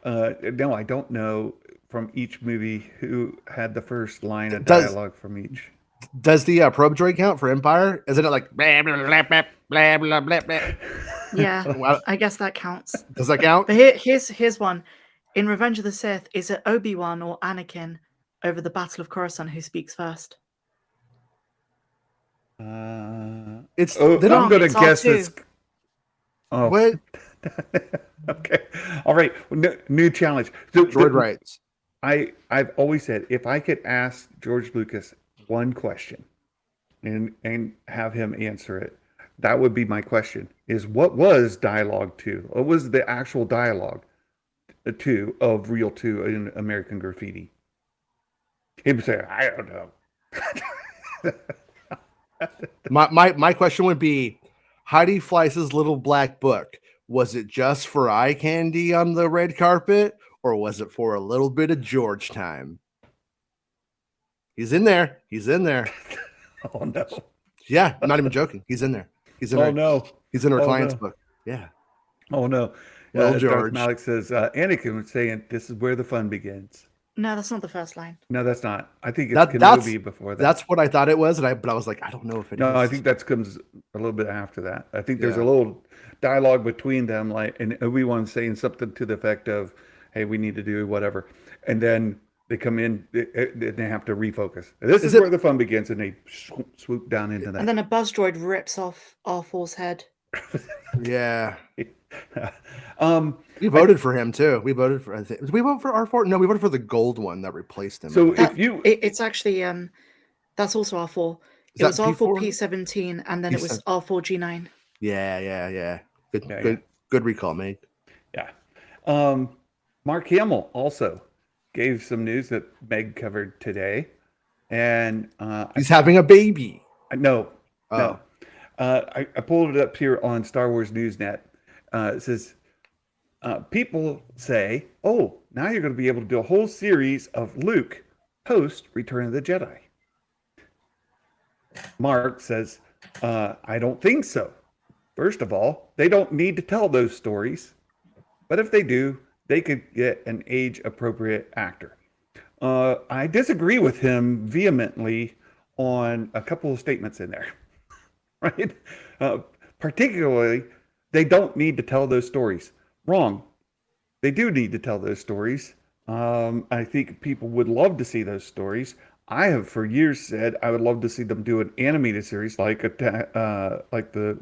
No, I don't know from each movie who had the first line of dialogue from each. Does the probe droid count for Empire? Isn't it like blah blah blah blah blah blah blah blah? Yeah, well, I guess that counts. Does that count? But here's one. In Revenge of the Sith, is it Obi-Wan or Anakin over the Battle of Coruscant who speaks first? I'm going to guess it's. Oh. What? Okay. All right. New challenge. So, Droid rights. I've always said, if I could ask George Lucas one question and have him answer it, that would be my question, is what was dialogue 2? What was the actual dialogue 2 of Reel 2 in American Graffiti? He'd be saying, I don't know. My question would be, Heidi Fleiss's Little Black Book, was it just for eye candy on the red carpet, or was it for a little bit of George time? He's in there. He's in there. Oh no. Yeah, I'm not even joking. He's in there. He's in He's in her client's book. Yeah. Oh no. Well, George. Darth Malik says, Anakin was saying, this is where the fun begins. No, that's not the first line. No, that's not. I think it's Kenobi before that. That's what I thought it was, but I was like, I don't know if it is. No, I think that comes a little bit after that. I think there's a little dialogue between them, like, and Obi-Wan saying something to the effect of, hey, we need to do whatever. And then they come in, they have to refocus. This is where the fun begins, and they swoop down into that. And then a buzz droid rips off R4's head. Yeah. We voted for him too. We voted for. Did we vote for R4? No, we voted for the gold one that replaced him. So it's actually that's also R4. It was R4 P17, and then it was R4 G9. Yeah. Good recall, mate. Yeah. Mark Hamill also gave some news that Meg covered today, and he's having a baby. No. I pulled it up here on Star Wars Newsnet. It says, people say, oh, now you're going to be able to do a whole series of Luke post Return of the Jedi. Mark says, I don't think so. First of all, they don't need to tell those stories. But if they do, they could get an age-appropriate actor. I disagree with him vehemently on a couple of statements in there. Right? Particularly, they don't need to tell those stories. Wrong. They do need to tell those stories. I think people would love to see those stories. I have for years said I would love to see them do an animated series like the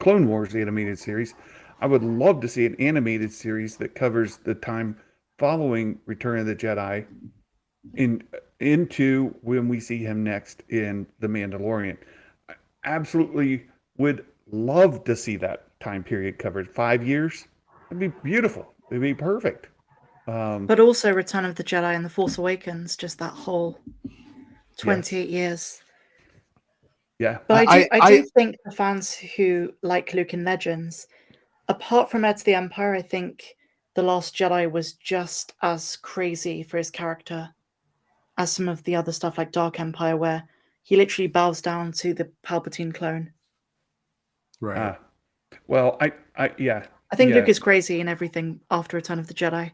Clone Wars animated series. I would love to see an animated series that covers the time following Return of the Jedi in into when we see him next in The Mandalorian. I absolutely would love to see that time period covered. 5 years, it'd be beautiful. It'd be perfect. But also Return of the Jedi and The Force Awakens, just that whole 28 years. Yeah. But I do think the fans who like Luke in Legends, apart from Heir to the Empire, I think The Last Jedi was just as crazy for his character as some of the other stuff like Dark Empire, where he literally bows down to the Palpatine clone. Right. Well, yeah. I think yeah. Luke is crazy in everything after Return of the Jedi.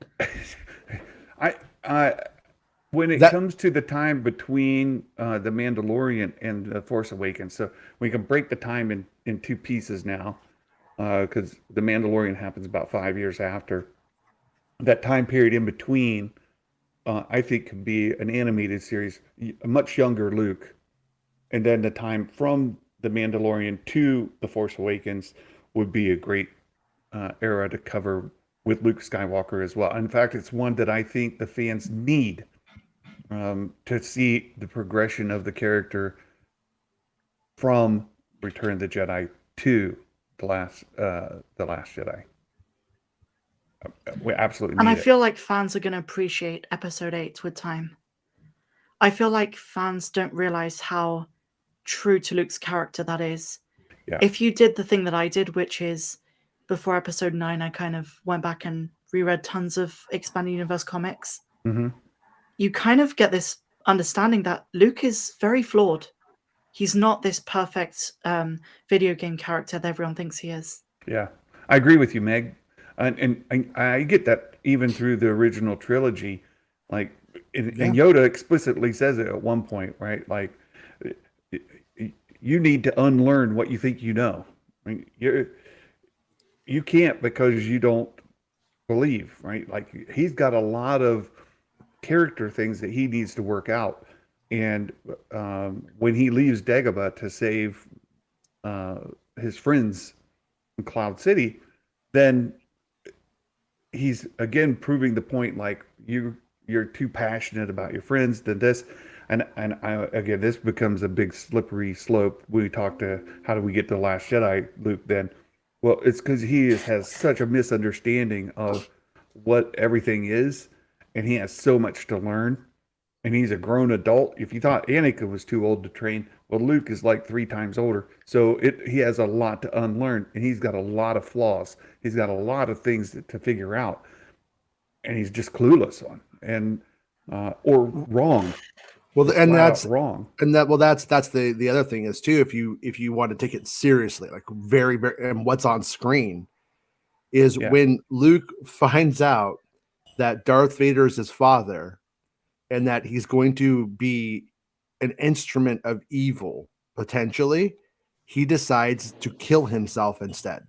When it comes to the time between The Mandalorian and The Force Awakens, so we can break the time in two pieces now, because The Mandalorian happens about 5 years after. That time period in between, I think, could be an animated series, a much younger Luke, and then the time from The Mandalorian to The Force Awakens would be a great era to cover with Luke Skywalker as well. In fact, it's one that I think the fans need to see the progression of the character from Return of the Jedi to the Last Jedi. We absolutely need and I it. feel like fans are going to appreciate Episode 8 with time. I feel like fans don't realize how true to Luke's character that is. Yeah. If you did the thing that I did, which is before Episode 9, I kind of went back and reread tons of Expanded Universe comics. Mm-hmm. You kind of get this understanding that Luke is very flawed. He's not this perfect video game character that everyone thinks he is. Yeah, I agree with you, Meg. And I get that even through the original trilogy. Like, and Yoda explicitly says it at one point, right? Like, you need to unlearn what you think you know. I mean, you can't because you don't believe, right? Like, he's got a lot of character things that he needs to work out. And when he leaves Dagobah to save his friends in Cloud City, then he's again proving the point, like, you're too passionate about your friends than this. And again, this becomes a big slippery slope. We talk to how do we get to Last Jedi, Luke, then? Well, it's because he has such a misunderstanding of what everything is, and he has so much to learn, and he's a grown adult. If you thought Anakin was too old to train, well, Luke is like 3 times older. So he has a lot to unlearn, and he's got a lot of flaws. He's got a lot of things to figure out, and he's just clueless on, and or wrong. Well, just and that's wrong. And that's the other thing is too, if you want to take it seriously, like very, very, and what's on screen is when Luke finds out that Darth Vader is his father and that he's going to be an instrument of evil, potentially, he decides to kill himself instead.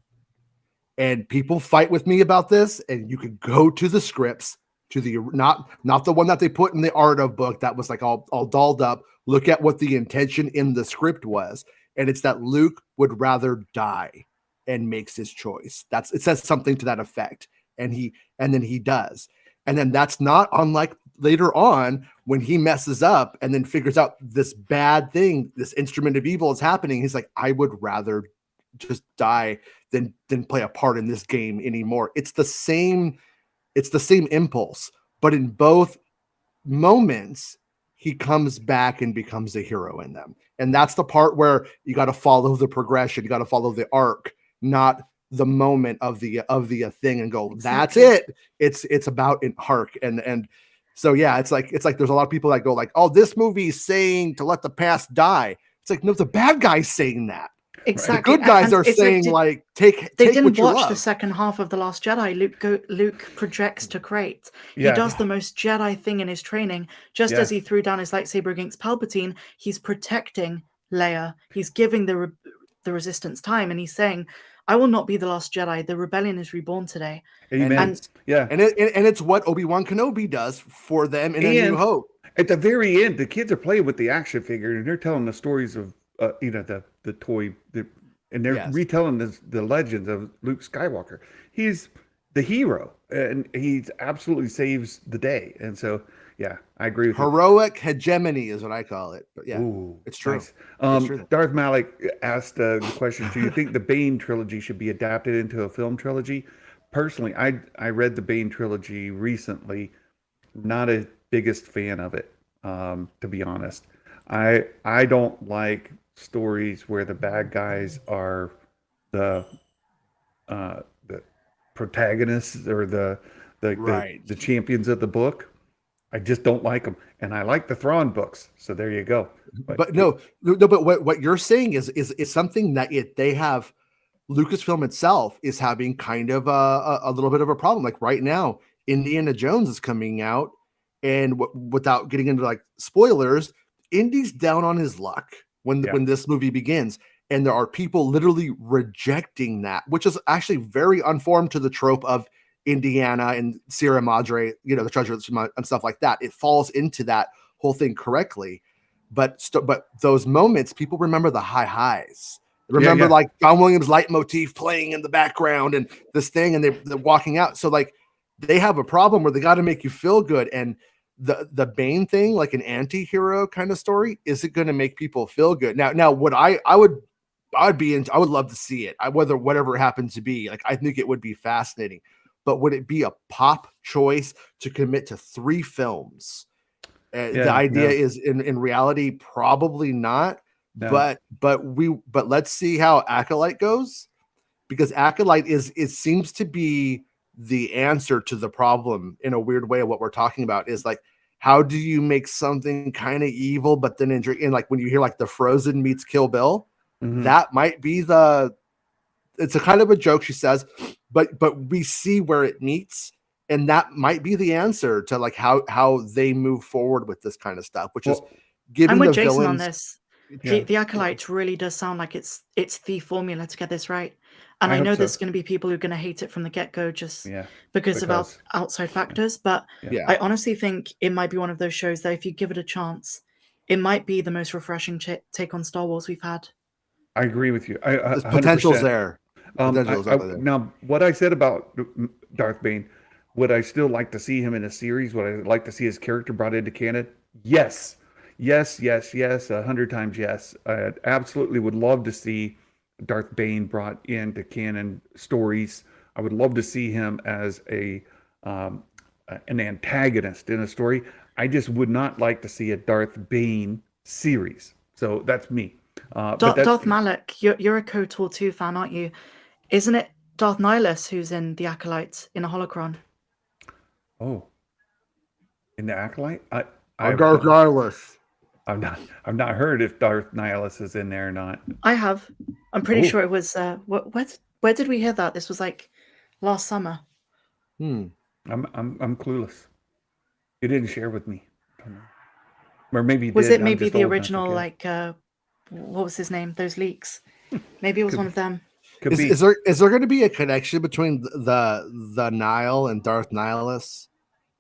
And people fight with me about this, and you could go to the scripts, to the not the one that they put in the art of book that was like all dolled up. Look at what the intention in the script was, and it's that Luke would rather die and makes his choice. It says something to that effect, and then he does. And then that's not unlike later on when he messes up and then figures out this bad thing, this instrument of evil is happening. He's like, I would rather just die than play a part in this game anymore. It's the same impulse, but in both moments, he comes back and becomes a hero in them. And that's the part where you got to follow the progression. You got to follow the arc, not the moment of the thing and go, that's it. It's about an arc. And so, yeah, it's like there's a lot of people that go like, oh, this movie's saying to let the past die. It's like, no, the bad guy's saying that. Exactly. The good guys are saying like, take they didn't what you watch love. the second half of The Last Jedi. Luke projects to Crate. Yeah. He does the most Jedi thing in his training. Just as he threw down his lightsaber against Palpatine, he's protecting Leia. He's giving the Resistance time, and he's saying, I will not be the last Jedi. The rebellion is reborn today. Amen. And it's what Obi-Wan Kenobi does for them in A New Hope. At the very end, the kids are playing with the action figure, and they're telling the stories of the toy, and they're retelling the legends of Luke Skywalker. He's the hero, and he absolutely saves the day. And so, Yeah, I agree with you. Heroic hegemony is what I call it. But yeah, Ooh, it's true. nice. It's true. Darth Malik asked the question: do you think the Bane trilogy should be adapted into a film trilogy? Personally, I read the Bane trilogy recently. Not a biggest fan of it, to be honest. I don't like stories where the bad guys are the the protagonists or the champions of the book. I just don't like them, and I like the Thrawn books. So there you go. But no. But what you're saying is something that they have. Lucasfilm itself is having kind of a little bit of a problem. Like right now, Indiana Jones is coming out, and without getting into like spoilers, Indy's down on his luck when this movie begins, and there are people literally rejecting that, which is actually very unformed to the trope of Indiana and Sierra Madre, the treasure and stuff like that. It falls into that whole thing correctly, but those moments, people remember the highs. Remember, like John Williams' leitmotif playing in the background and this thing, and they're walking out. So like they have a problem where they got to make you feel good. And the Bane thing, like an anti-hero kind of story, is it going to make people feel good? Now, what I would love to see it. Whatever it happens to be, like I think it would be fascinating. But would it be a pop choice to commit to 3 films? The idea is in reality, probably not. No. But let's see how Acolyte goes, because Acolyte seems to be the answer to the problem in a weird way. Of what we're talking about is like, how do you make something kind of evil, but then in like when you hear like the Frozen meets Kill Bill, that might be it's a kind of a joke, she says, but we see where it meets, and that might be the answer to like how they move forward with this kind of stuff, which is giving I'm with the Jason villains on this. The Acolyte really does sound like it's the formula to get this right. And I know there's going to be people who are going to hate it from the get-go just because of outside factors. But I honestly think it might be one of those shows that if you give it a chance, it might be the most refreshing take on Star Wars we've had. I agree with you. The potential's there. Now, what I said about Darth Bane, would I still like to see him in a series? Would I like to see his character brought into canon? Yes. 100 times yes. I absolutely would love to see Darth Bane brought into canon stories. I would love to see him as an antagonist in a story. I just would not like to see a Darth Bane series. So that's me. Darth Malik, you're a KOTOR 2 fan, aren't you? Isn't it Darth Nihilus who's in the Acolyte in a holocron? Oh, in the Acolyte? Darth Nihilus. I've not heard if Darth Nihilus is in there or not. I have. I'm pretty sure it was. Where did we hear that? This was like last summer. I'm clueless. You didn't share with me. Or maybe was it maybe the original like what was his name? Those leaks. Maybe it was one of them. Is there going to be a connection between the Nihil and Darth Nihilus,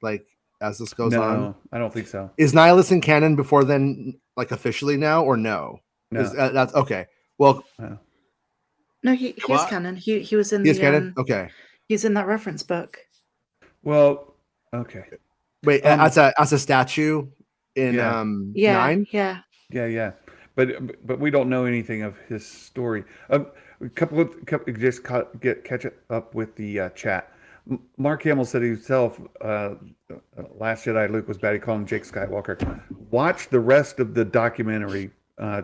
like as this goes on? No, I don't think so. Is Nihilus in canon before then, like officially now, or no? No, that's okay. Well, no, he is canon. He was in the canon. Okay, he's in that reference book. Well, okay. Wait, as a statue in 9. Yeah. But we don't know anything of his story. Catch up with the chat. Mark Hamill said himself, Last Jedi, Luke was bad. He called him Jake Skywalker. Watch the rest of the documentary,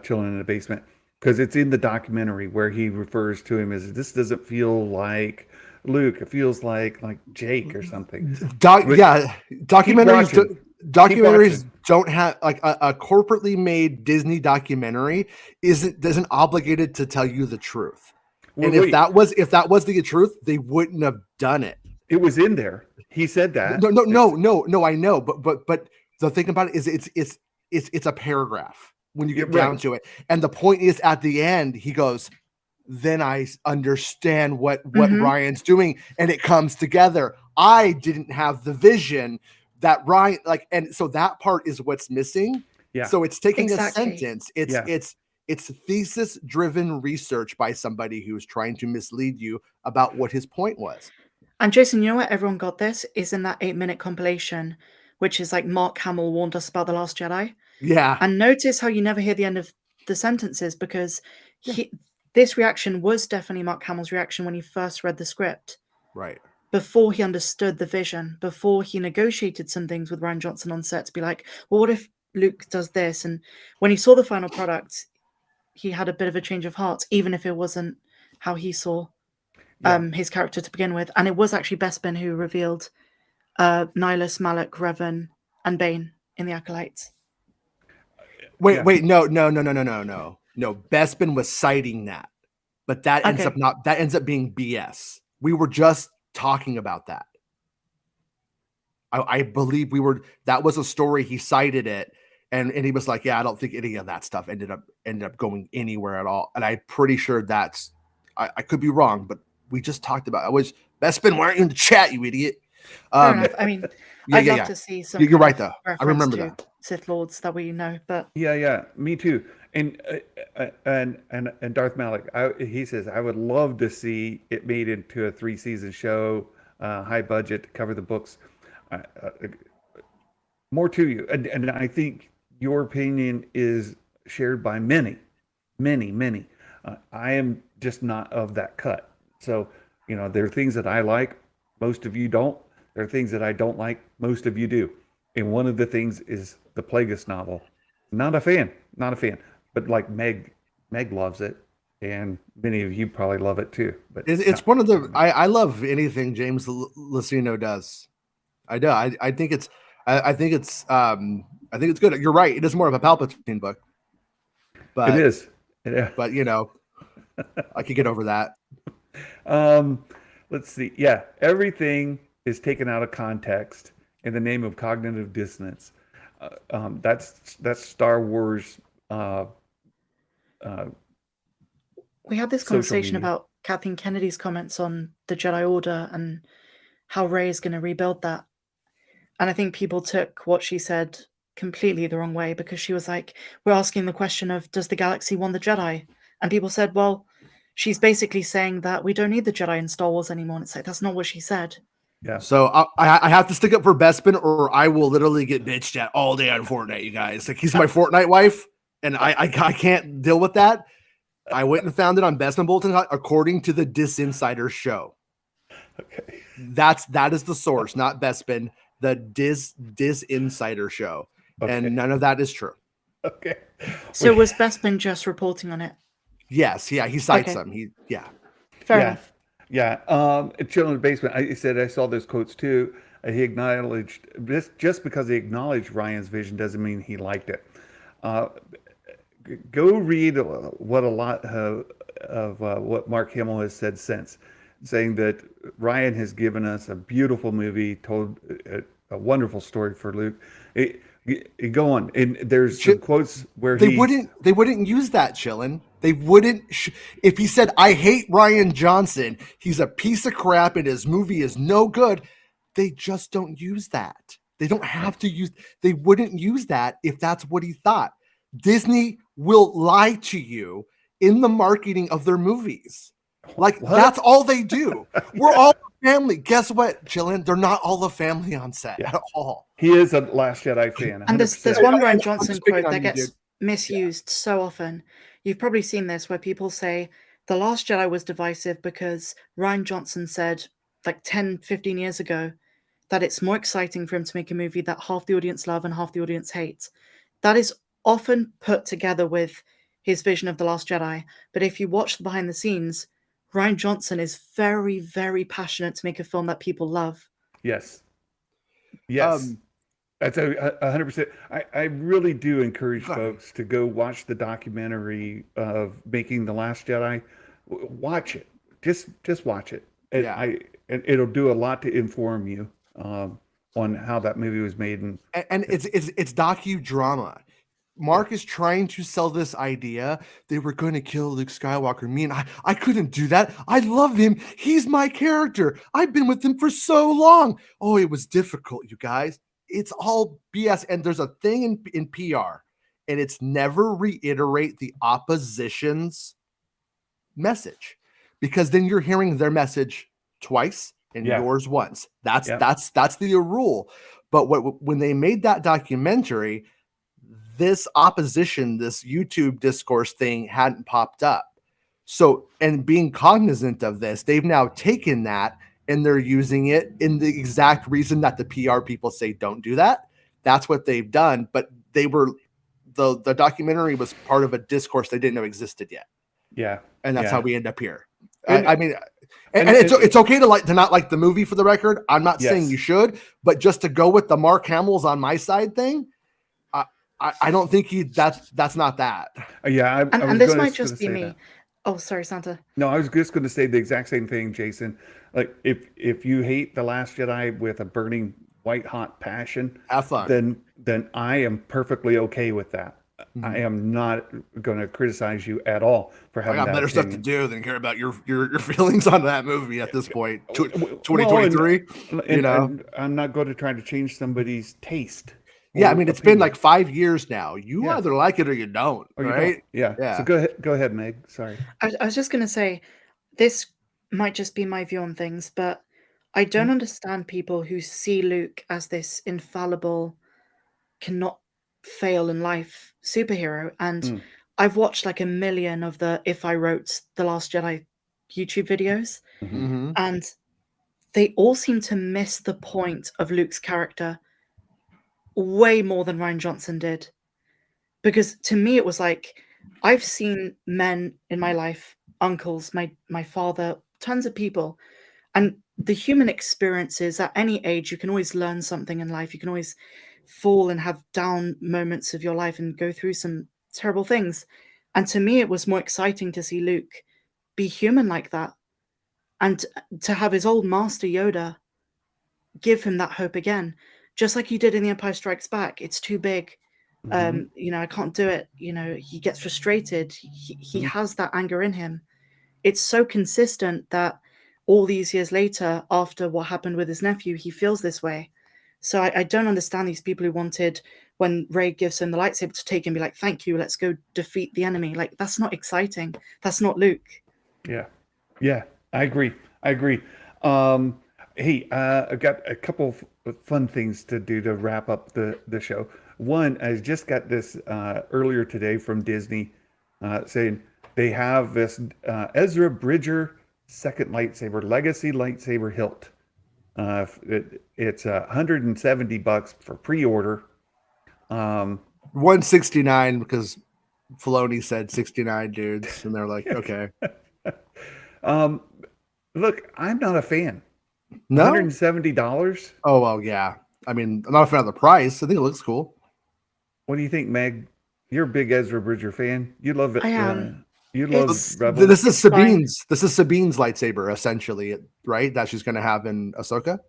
Chilling in the Basement, because it's in the documentary where he refers to him as, this doesn't feel like Luke. It feels like Jake or something. Documentaries don't have like a corporately made Disney documentary isn't obligated to tell you the truth. And if that was the truth, they wouldn't have done it. It was in there. He said that. No, I know, but the thing about it is it's a paragraph when you get down to it. And the point is at the end, he goes, then I understand what Ryan's doing, and it comes together. I didn't have the vision that Ryan and so that part is what's missing. Yeah. So it's taking a sentence. It's thesis driven research by somebody who's trying to mislead you about what his point was. And Jason, you know where everyone got this is in that 8-minute compilation which is like Mark Hamill warned us about The Last Jedi. Yeah. And notice how you never hear the end of the sentences, because this reaction was definitely Mark Hamill's reaction when he first read the script. Right. Before he understood the vision, before he negotiated some things with Rian Johnson on set to be like, well, what if Luke does this? And when he saw the final product, he had a bit of a change of heart, even if it wasn't how he saw his character to begin with. And it was actually Bespin who revealed Nihilus, Malak, Revan, and Bane in the Acolytes. Wait, no. Bespin was citing that, but that ends up being BS. We were just talking about that. I believe that was a story. He cited it, and he was like, yeah, I don't think any of that stuff ended up going anywhere at all. And I'm pretty sure I could be wrong, but we just talked about it. Bespin, why aren't you in the chat, you idiot? Fair enough. I mean, I'd love to see some. You're right, though. I remember that. Sith Lords that we know, but yeah, me too. And Darth Malak, he says, I would love to see it made into a 3-season show, high budget to cover the books. More to you, and I think your opinion is shared by many. I am just not of that cut. So there are things that I like, most of you don't. There are things that I don't like, most of you do. And one of the things is the Plagueis novel. Not a fan, but like Meg loves it, and many of you probably love it too. But it's one of the I love anything James Luceno does. I do. I think it's good. You're right. It is more of a Palpatine book. But it is. Yeah. But I could get over that. Let's see. Yeah, everything is taken out of context in the name of cognitive dissonance. That's Star Wars. We had this conversation about Kathleen Kennedy's comments on the Jedi Order and how Rey is going to rebuild that. And I think people took what she said completely the wrong way, because she was like, we're asking the question of, does the galaxy want the Jedi? And people said, well, she's basically saying that we don't need the Jedi in Star Wars anymore. And it's like, that's not what she said. Yeah. So I have to stick up for Bespin, or I will literally get bitched at all day on Fortnite, you guys. Like, he's my Fortnite wife, and I can't deal with that. I went and found it on Bespin Bulletin according to the Disinsider show. Okay. That is the source, not Bespin, the Disinsider show. Okay. And none of that is true. Okay. So was Bespin just reporting on it? Yes, yeah, he cites them. Fair enough. Yeah. Chilling in the basement, I said I saw those quotes too. He acknowledged this. Just because he acknowledged Ryan's vision doesn't mean he liked it. Go read what a lot of what Mark Hamill has said since, saying that Ryan has given us a beautiful movie, told a wonderful story for Luke. Go on, and there's some quotes where they wouldn't use that, Chillin. They wouldn't. If he said, I hate Rian Johnson, he's a piece of crap and his movie is no good, they just don't use that. They don't have to use, they wouldn't use that if that's what he thought. Disney will lie to you in the marketing of their movies. Like, that's all they do. We're all family. Guess what, Chillin? They're not all a family on set at all. He is a Last Jedi fan. 100%. And there's one Rian Johnson quote that gets misused so often. You've probably seen this, where people say The Last Jedi was divisive because Rian Johnson said like 10, 15 years ago that it's more exciting for him to make a movie that half the audience love and half the audience hates. That is often put together with his vision of The Last Jedi. But if you watch the behind the scenes, Rian Johnson is very, very passionate to make a film that people love. Yes. That's 100%. I really do encourage folks to go watch the documentary of making The Last Jedi. Watch it. Just watch it. And and it'll do a lot to inform you on how that movie was made. And it's docudrama. Mark is trying to sell this idea they were going to kill Luke Skywalker. Me and I couldn't do that. I love him. He's my character. I've been with him for so long. Oh, it was difficult, you guys. It's all BS. And there's a thing in PR, and it's never reiterate the opposition's message, because then you're hearing their message twice and Yeah. yours once. That's Yeah. that's the rule. But when they made that documentary, this opposition, this YouTube discourse thing hadn't popped up. So, and being cognizant of this, they've now taken that and they're using it in the exact reason that the PR people say don't do that. That's what they've done. But they were the documentary was part of a discourse they didn't know existed yet. Yeah. And that's Yeah. how we end up here. And- I mean, and it's okay to not like the movie, for the record. I'm not saying Yes. you should, but just to go with the Mark Hamill's on my side thing, I don't think that's not that. Yeah. And this might just be me. That. Oh, sorry, Santa. No, I was just going to say the exact same thing, Jason. Like, if you hate The Last Jedi with a burning white hot passion, Have fun. then I am perfectly okay with that. Mm-hmm. I am not going to criticize you at all for I having got that better stuff to opinion. do than care about your feelings on that movie at this point. Well, 2023, and I'm not going to try to change somebody's taste. Yeah, or I mean, it's been opinion. like 5 years now. You Yeah. either like it or you don't, Or you right? don't. Yeah. Yeah. So go ahead, Meg. Sorry. I was just going to say, this might just be my view on things, but I don't understand people who see Luke as this infallible, cannot fail in life superhero. And I've watched like a million of the If I Wrote The Last Jedi YouTube videos, Mhm. and they all seem to miss the point of Luke's character way more than Ryan Johnson did. Because to me, it was like, I've seen men in my life, uncles, my father, tons of people, and the human experiences at any age, you can always learn something in life. You can always fall and have down moments of your life and go through some terrible things. And to me, it was more exciting to see Luke be human like that, and to have his old master Yoda give him that hope again, just like he did in The Empire Strikes Back. It's too big. I can't do it. He gets frustrated. He has that anger in him. It's so consistent that all these years later, after what happened with his nephew, he feels this way. So I don't understand these people who wanted, when Rey gives him the lightsaber, to take and be like, thank you, let's go defeat the enemy. Like, that's not exciting. That's not Luke. Yeah. I agree. Hey, I've got a couple of fun things to do to wrap up the show. One, I just got this earlier today from Disney saying they have this Ezra Bridger second lightsaber, Legacy lightsaber hilt. It's $170 for pre-order. 169 because Filoni said 69 dudes, and they're like, okay. Look, I'm not a fan. No? $170? Oh, well, yeah. I mean, I'm not a fan of the price. I think it looks cool. What do you think, Meg? You're a big Ezra Bridger fan. You love it. I am. You love It's- Rebels. This is It's fine. Sabine's. This is Sabine's lightsaber, essentially, right? That she's going to have in Ahsoka.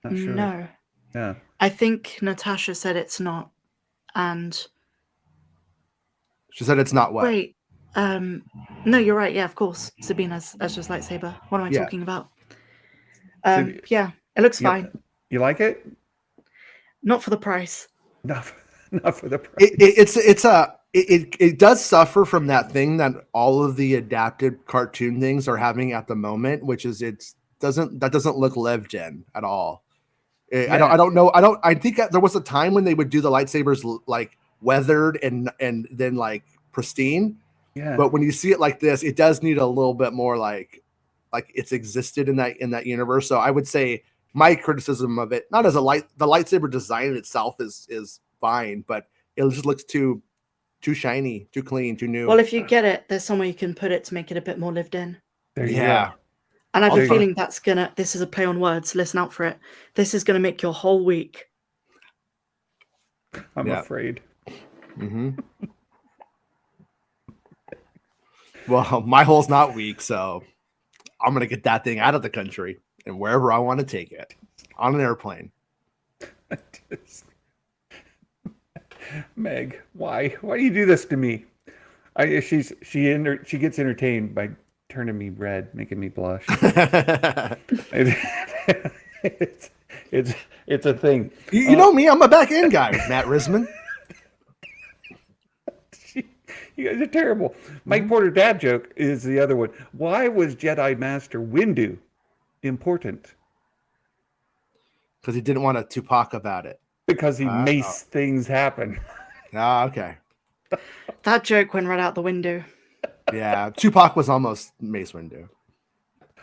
Not sure. No. Yeah. I think Natasha said it's not. And She said it's not what. wait, no, you're right. Yeah, of course. Sabina's Ezra's lightsaber. What am I Yeah. talking about? So- Yeah, it looks Yeah. fine. You like it? Not for the price. Not for the price. It does suffer from that thing that all of the adapted cartoon things are having at the moment, which is that doesn't look lived in at all. I don't know. I think that there was a time when they would do the lightsabers like weathered and then like pristine. Yeah. But when you see it like this, it does need a little bit more like it's existed in that universe. So I would say my criticism of it, not as the lightsaber design itself is fine, but it just looks too shiny, too clean, too new. Well, if you get it, there's somewhere you can put it to make it a bit more lived in. There you yeah. go. And I have There a you go. feeling this is a play on words. Listen out for it. This is going to make your whole week. I'm Yeah. afraid. Mm-hmm. Well, my hole's not weak, so I'm gonna get that thing out of the country and wherever I want to take it on an airplane. Meg, why do you do this to me? She gets entertained by turning me red, making me blush. It's a thing. You know me, I'm a back end guy, Matt Risman. You guys are terrible. Mike Porter dad joke is the other one. Why was Jedi Master Windu important? Because he didn't want to Tupac about it. Because he maced things happen. Ah, okay. That joke went right out the window. Yeah, Tupac was almost Mace Windu.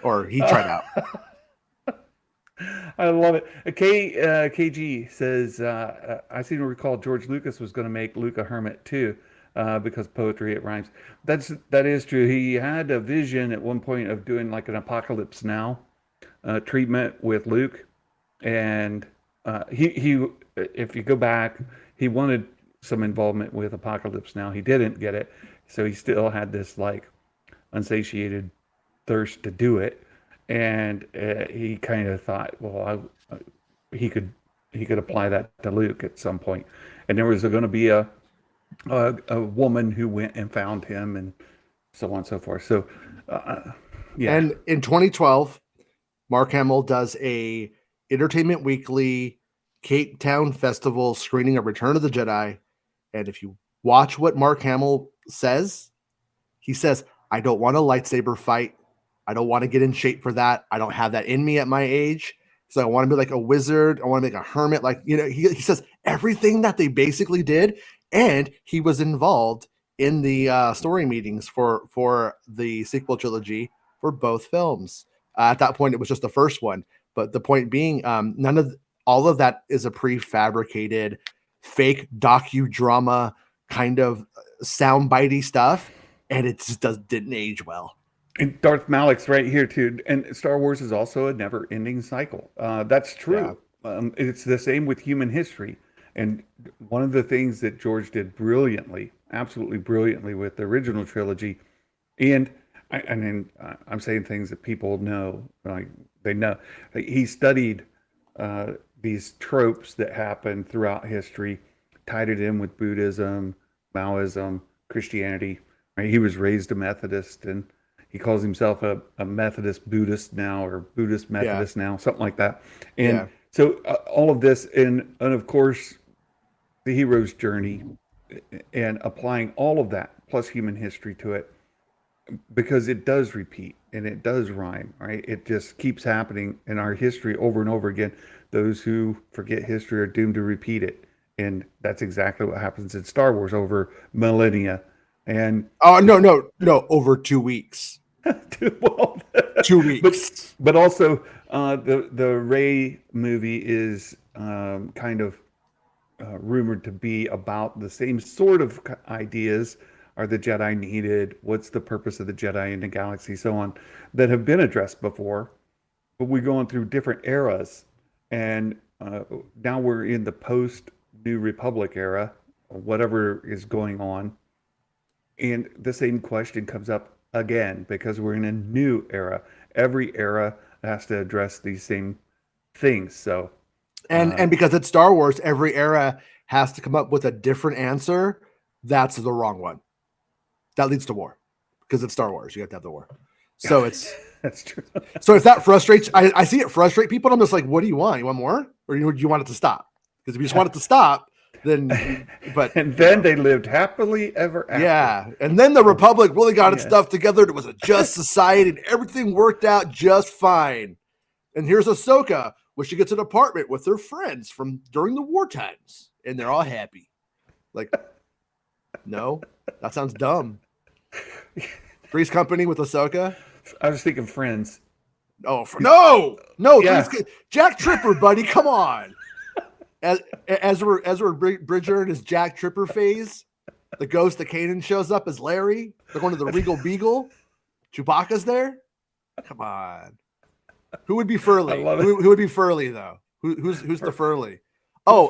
Or he tried out. I love it. KG says, I seem to recall George Lucas was going to make Luke a hermit too, because poetry, it rhymes. That is true. He had a vision at one point of doing like an Apocalypse Now treatment with Luke. And he, if you go back, he wanted some involvement with Apocalypse Now. He didn't get it. So he still had this like unsatiated thirst to do it. And he kind of thought, well, he could apply that to Luke at some point. And there was going to be a woman who went and found him, and so on and so forth. So, yeah. And in 2012, Mark Hamill does a Entertainment Weekly Cape Town Festival screening of Return of the Jedi. And if you watch what Mark Hamill says, he says, I don't want a lightsaber fight. I don't want to get in shape for that. I don't have that in me at my age. So I want to be like a wizard. I want to make a hermit. Like, you know, he says everything that they basically did. And he was involved in the story meetings for the sequel trilogy for both films. At that point, it was just the first one. But the point being, all of that is a prefabricated, fake docudrama kind of soundbitey stuff. And it just didn't age well. And Darth Malik's right here too. And Star Wars is also a never-ending cycle. That's true. Yeah. It's the same with human history. And one of the things that George did brilliantly, absolutely brilliantly with the original trilogy, and I'm saying things that people know, like they know. He studied these tropes that happen throughout history, tied it in with Buddhism, Maoism, Christianity. Right? He was raised a Methodist, and he calls himself a Methodist Buddhist now, or Buddhist Methodist now, something like that. And so all of this, and of course, the hero's journey, and applying all of that plus human history to it, because it does repeat and it does rhyme, right? It just keeps happening in our history over and over again. Those who forget history are doomed to repeat it. And that's exactly what happens in Star Wars over millennia. And no, over 2 weeks. 2 weeks. But also the Rey movie is kind of rumored to be about the same sort of ideas. Are the Jedi needed? What's the purpose of the Jedi in the galaxy? So on, that have been addressed before, but we're going through different eras, and now we're in the post New Republic era, or whatever is going on. And the same question comes up again because we're in a new era. Every era has to address these same things. So, and because it's Star Wars, every era has to come up with a different answer. That's the wrong one. That leads to war because it's Star Wars. You have to have the war. So it's that's true. So if that frustrates, I see it frustrate people. I'm just like, what do you want? You want more, or do you want it to stop? Because if you just want it to stop, then and then they lived happily ever after. Yeah, and then the Republic really got its stuff together. It was a just society, and everything worked out just fine. And here's Ahsoka, where she gets an apartment with her friends from during the war times, and they're all happy. Like, no, that sounds dumb. Three's Company with Ahsoka. I was thinking Friends. Oh, no, yeah. Jack Tripper, buddy, come on. Ezra Bridger in his Jack Tripper phase. The ghost of Kanan shows up as Larry. They're going to the Regal Beagle. Chewbacca's there. Come on. Who would be Furley? Who would be Furley though? Who's the Furley? Oh,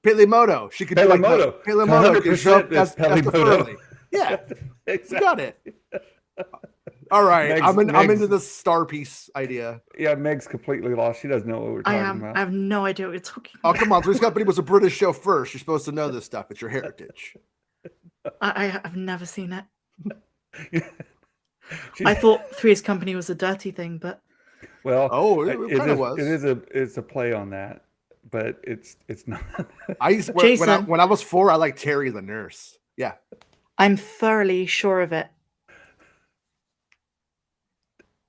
Pelemoto. She could be like Pelemoto. Could show up as the Furley. Yeah, exactly. You got it. All right, I'm into the star piece idea. Yeah, Meg's completely lost. She doesn't know what we're talking about. I have no idea what you're talking about. Oh, come on. Three's Company was a British show first. You're supposed to know this stuff. It's your heritage. I've never seen it. I thought Three's Company was a dirty thing, but well, it kind of was. It's a play on that, but it's not. When I was 4, I liked Terry the nurse. Yeah. I'm thoroughly sure of it.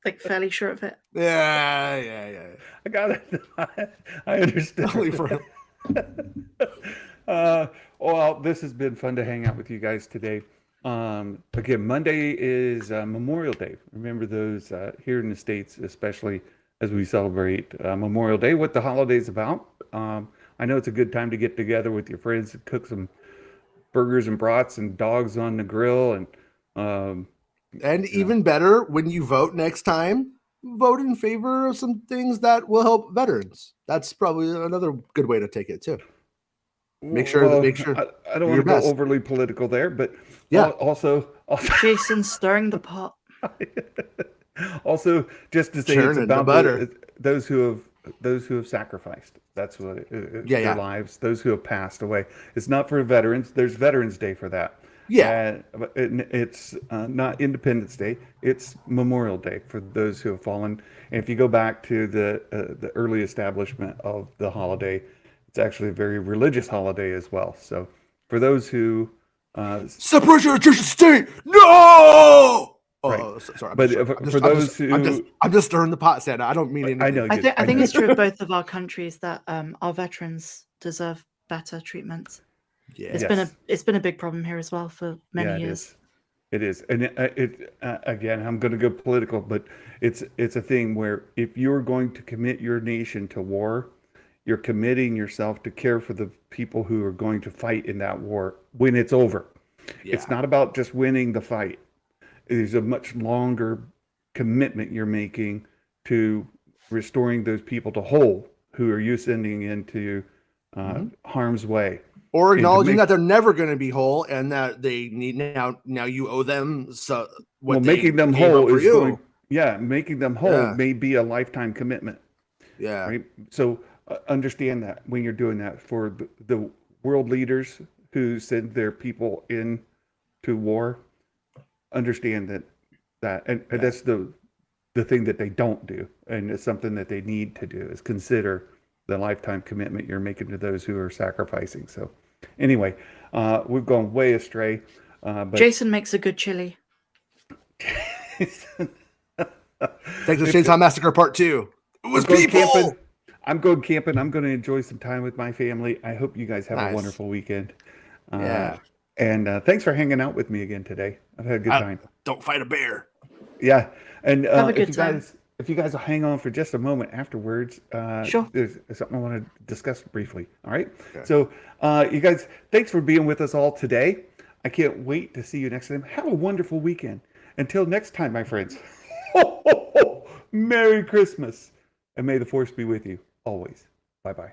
Like, fairly sure of it. Yeah. I got it. I understand. Only for Well, this has been fun to hang out with you guys today. Again, Monday is Memorial Day. Remember those here in the States, especially as we celebrate Memorial Day, what the holiday's about. I know it's a good time to get together with your friends and cook some burgers and brats and dogs on the grill. And even better, when you vote next time, vote in favor of some things that will help veterans. That's probably another good way to take it too. Make sure. I don't want to go overly political there, but yeah. Also, Jason stirring the pot. Also, just to say, it's about those who have sacrificed. That's what their lives. Those who have passed away. It's not for veterans. There's Veterans Day for that. Yeah, but it's not Independence Day. It's Memorial Day for those who have fallen. And if you go back to the early establishment of the holiday, it's actually a very religious holiday as well. So for those who separation of church and state, no. Right. Sorry, I'm just stirring the pot, Santa. I don't mean anything. I know. I think it's true of both of our countries that our veterans deserve better treatment. Yeah, it's been a big problem here as well for many years. It is, and again, I'm going to go political, but it's a thing where if you're going to commit your nation to war, you're committing yourself to care for the people who are going to fight in that war when it's over. Yeah. It's not about just winning the fight. There's a much longer commitment you're making to restoring those people to whole who are you sending into harm's way. Or acknowledging that they're never going to be whole and that they need now you owe them. So making them whole is making them whole may be a lifetime commitment. Yeah. Right. So understand that when you're doing that for the world leaders who send their people in to war, understand and that's the thing that they don't do, and it's something that they need to do is consider the lifetime commitment you're making to those who are sacrificing. So anyway, we've gone way astray. But Jason makes a good chili. Thanks to Chainsaw Massacre Part 2. It was people. Camping. I'm going camping. I'm going to enjoy some time with my family. I hope you guys have a wonderful weekend. And thanks for hanging out with me again today. I've had a good time. Don't fight a bear. Yeah. And have a good time. If you guys will hang on for just a moment afterwards, sure. There's something I want to discuss briefly. All right. Okay. So you guys, thanks for being with us all today. I can't wait to see you next time. Have a wonderful weekend. Until next time, my friends. Merry Christmas. And may the Force be with you always. Bye-bye.